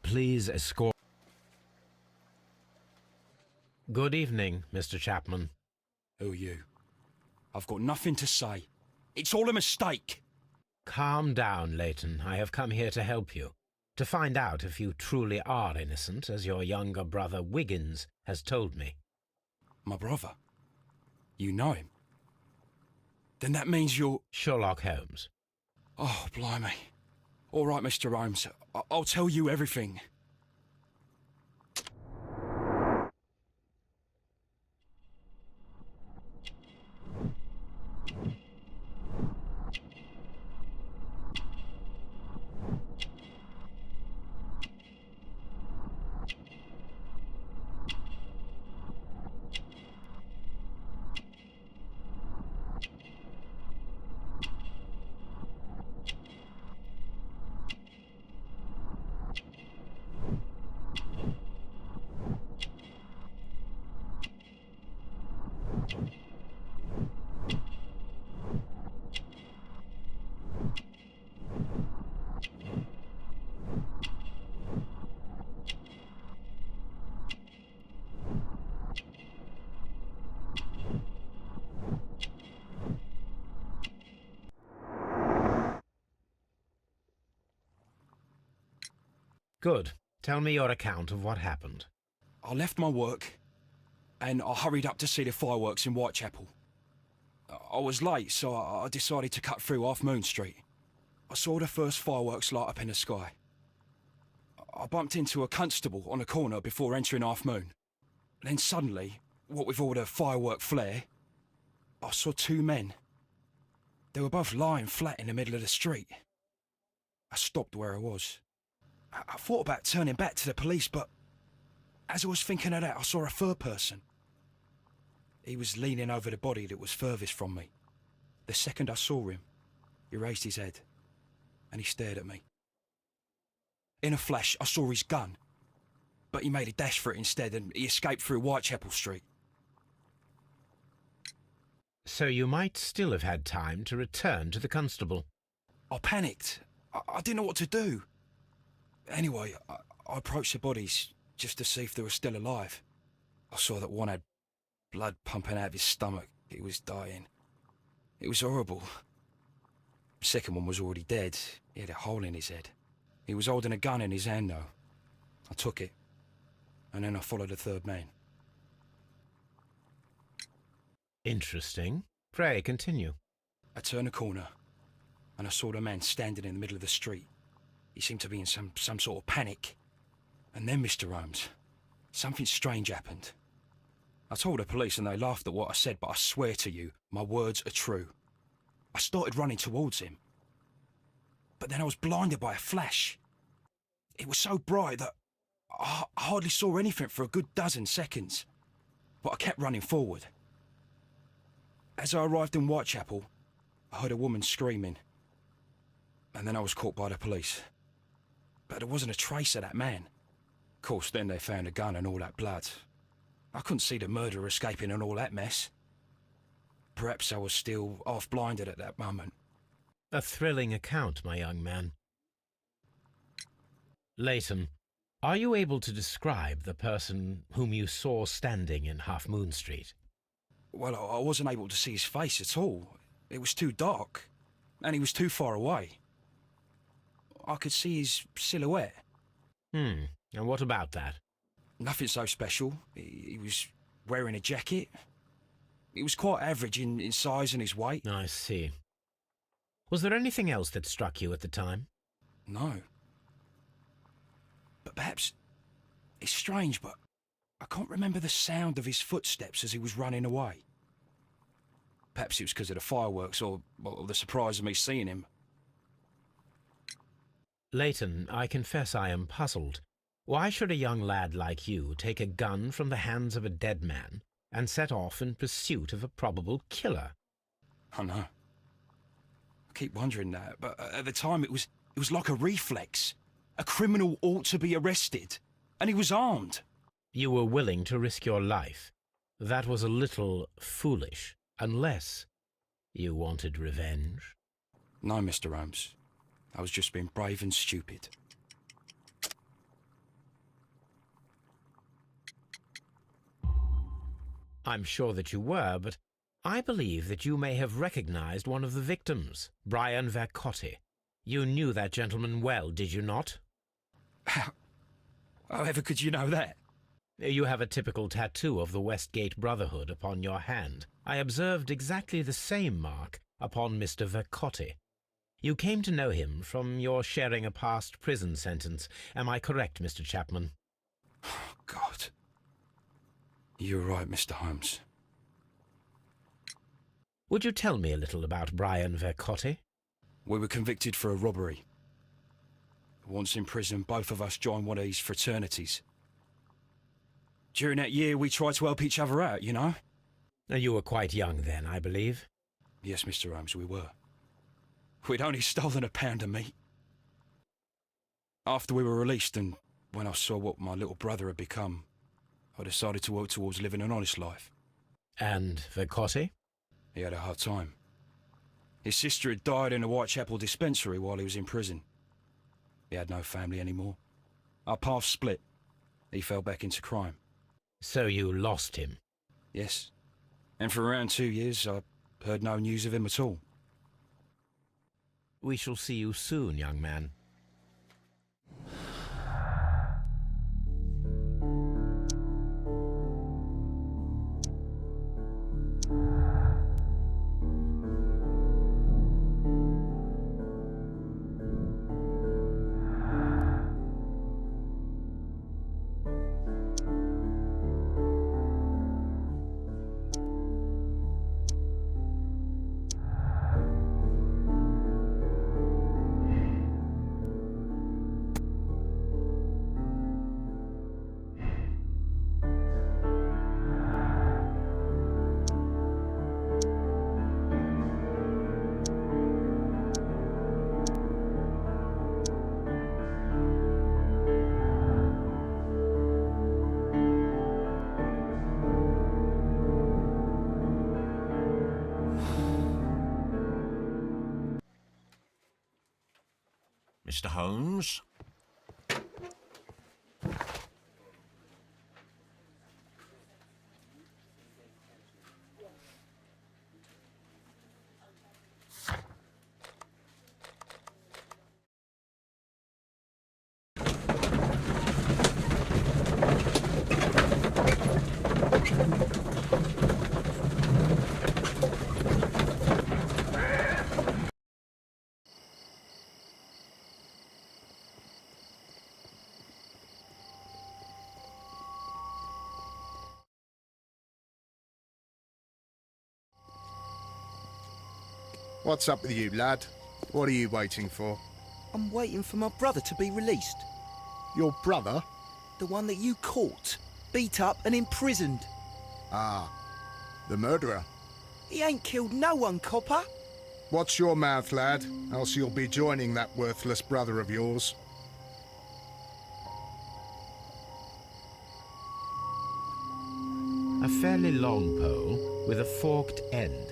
Speaker 1: Please escort... Good evening, Mr. Chapman.
Speaker 15: Who are you? I've got nothing to say. It's all a mistake.
Speaker 1: Calm down, Leighton. I have come here to help you. To find out if you truly are innocent, as your younger brother Wiggins has told me.
Speaker 15: My brother? You know him? Then that means you're...
Speaker 1: Sherlock Holmes.
Speaker 15: Oh, blimey. All right, Mr. Holmes. I'll tell you everything.
Speaker 1: Good. Tell me your account of what happened.
Speaker 15: I left my work and I hurried up to see the fireworks in Whitechapel. I was late, so I decided to cut through Half Moon Street. I saw the first fireworks light up in the sky. I bumped into a constable on a corner before entering Half Moon. Then suddenly, what with all the firework flare, I saw two men. They were both lying flat in the middle of the street. I stopped where I was. I thought about turning back to the police, but as I was thinking of that, I saw a third person. He was leaning over the body that was furthest from me. The second I saw him, he raised his head and he stared at me. In a flash, I saw his gun, but he made a dash for it instead and he escaped through Whitechapel Street.
Speaker 1: So you might still have had time to return to the constable.
Speaker 15: I panicked. I didn't know what to do. Anyway, I approached the bodies just to see if they were still alive. I saw that one had blood pumping out of his stomach. He was dying. It was horrible. The second one was already dead. He had a hole in his head. He was holding a gun in his hand, though. I took it, and then I followed the third man.
Speaker 1: Interesting. Pray, continue.
Speaker 15: I turned a corner, and I saw the man standing in the middle of the street. He seemed to be in some sort of panic. And then, Mr. Holmes, something strange happened. I told the police and they laughed at what I said, but I swear to you, my words are true. I started running towards him. But then I was blinded by a flash. It was so bright that I hardly saw anything for a good dozen seconds. But I kept running forward. As I arrived in Whitechapel, I heard a woman screaming. And then I was caught by the police. But there wasn't a trace of that man. Of course, then they found a gun and all that blood. I couldn't see the murderer escaping and all that mess. Perhaps I was still half-blinded at that moment.
Speaker 1: A thrilling account, my young man. Leighton, are you able to describe the person whom you saw standing in Half Moon Street?
Speaker 15: Well, I wasn't able to see his face at all. It was too dark, and he was too far away. I could see his silhouette.
Speaker 1: And what about that?
Speaker 15: Nothing so special. He was wearing a jacket. He was quite average in size and his weight.
Speaker 1: I see. Was there anything else that struck you at the time?
Speaker 15: No. But perhaps it's strange, but I can't remember the sound of his footsteps as he was running away. Perhaps it was because of the fireworks or the surprise of me seeing him.
Speaker 1: Leighton, I confess I am puzzled. Why should a young lad like you take a gun from the hands of a dead man and set off in pursuit of a probable killer?
Speaker 15: I know. I keep wondering that, but at the time it was like a reflex. A criminal ought to be arrested, and he was armed.
Speaker 1: You were willing to risk your life. That was a little foolish, unless you wanted revenge.
Speaker 15: No, Mr. Holmes. I was just being brave and stupid.
Speaker 1: I'm sure that you were, but I believe that you may have recognized one of the victims, Brian Vercotti. You knew that gentleman well, did you not?
Speaker 15: However could you know that?
Speaker 1: You have a typical tattoo of the Westgate Brotherhood upon your hand. I observed exactly the same mark upon Mr. Vercotti. You came to know him from your sharing a past prison sentence. Am I correct, Mr. Chapman?
Speaker 15: Oh, God. You're right, Mr. Holmes.
Speaker 1: Would you tell me a little about Brian Vercotti?
Speaker 15: We were convicted for a robbery. Once in prison, both of us joined one of these fraternities. During that year, we tried to help each other out, you know?
Speaker 1: You were quite young then, I believe.
Speaker 15: Yes, Mr. Holmes, we were. We'd only stolen a pound of meat. After we were released and when I saw what my little brother had become, I decided to work towards living an honest life.
Speaker 1: And Vercotti?
Speaker 15: He had a hard time. His sister had died in a Whitechapel dispensary while he was in prison. He had no family anymore. Our paths split. He fell back into crime.
Speaker 1: So you lost him?
Speaker 15: Yes. And for around 2 years, I heard no news of him at all.
Speaker 1: We shall see you soon, young man.
Speaker 16: Mr. Holmes?
Speaker 12: What's up with you, lad? What are you waiting for?
Speaker 11: I'm waiting for my brother to be released.
Speaker 12: Your brother?
Speaker 11: The one that you caught, beat up and imprisoned.
Speaker 12: Ah, the murderer.
Speaker 11: He ain't killed no one, copper.
Speaker 12: Watch your mouth, lad, else you'll be joining that worthless brother of yours.
Speaker 1: A fairly long pole with a forked end.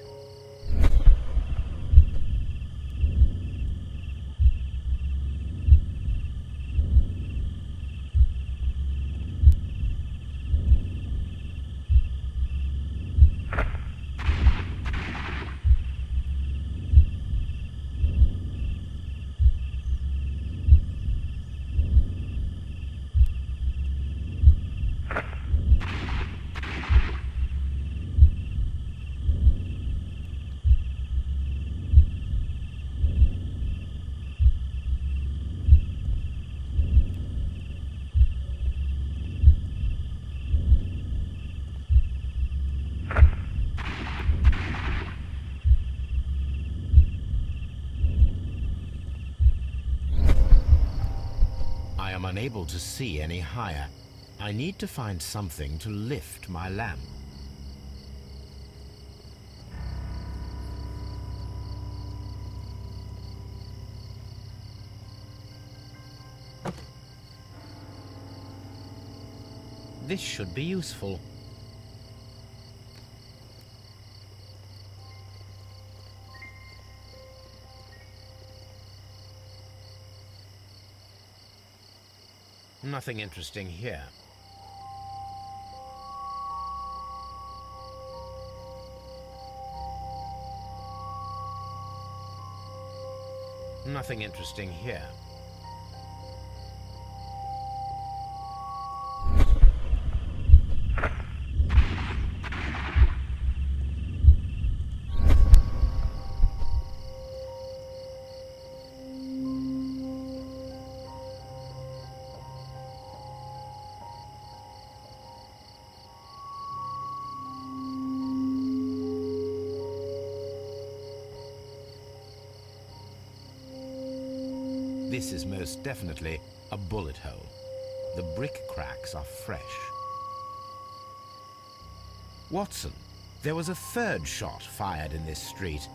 Speaker 1: I am unable to see any higher. I need to find something to lift my lamp. This should be useful. Nothing interesting here. Nothing interesting here. This is most definitely a bullet hole. The brick cracks are fresh. Watson, there was a third shot fired in this street.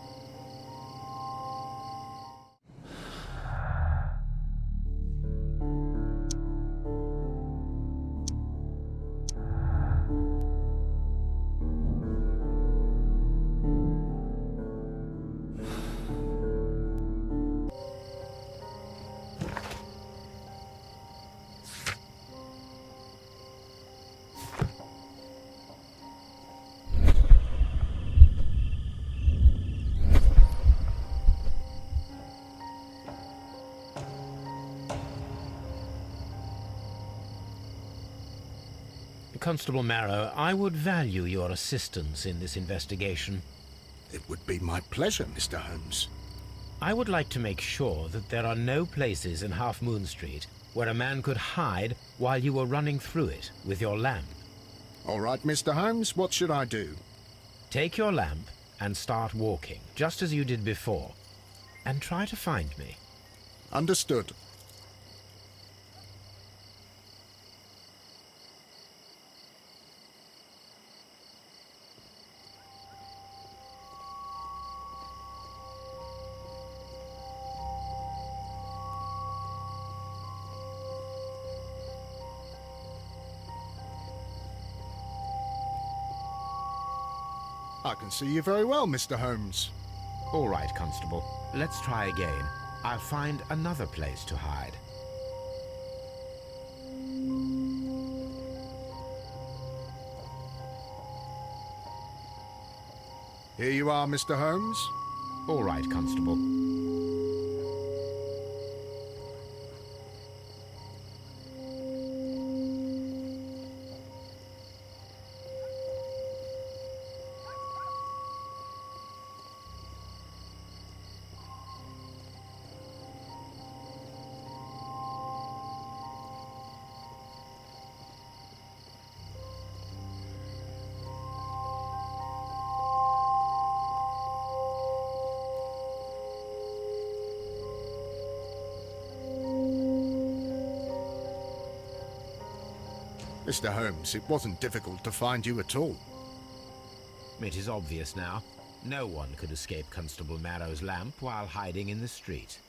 Speaker 1: Constable Marrow, I would value your assistance in this investigation.
Speaker 12: It would be my pleasure, Mr. Holmes.
Speaker 1: I would like to make sure that there are no places in Half Moon Street where a man could hide while you were running through it with your lamp.
Speaker 12: All right, Mr. Holmes, what should I do?
Speaker 1: Take your lamp and start walking, just as you did before, and try to find me.
Speaker 12: Understood. I can see you very well, Mr. Holmes.
Speaker 1: All right, Constable. Let's try again. I'll find another place to hide.
Speaker 12: Here you are, Mr. Holmes.
Speaker 1: All right, Constable.
Speaker 12: Mr. Holmes, it wasn't difficult to find you at all.
Speaker 1: It is obvious now. No one could escape Constable Marrow's lamp while hiding in the street.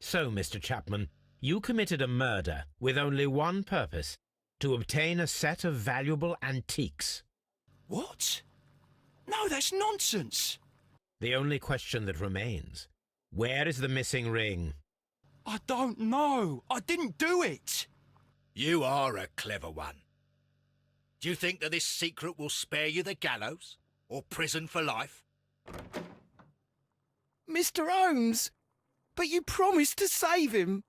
Speaker 1: So, Mr. Chapman, you committed a murder with only one purpose: to obtain a set of valuable antiques.
Speaker 15: What? No, that's nonsense.
Speaker 1: The only question that remains: where is the missing ring?
Speaker 15: I don't know. I didn't do it.
Speaker 8: You are a clever one. Do you think that this secret will spare you the gallows? Or prison for life?
Speaker 11: Mr. Holmes, but you promised to save him.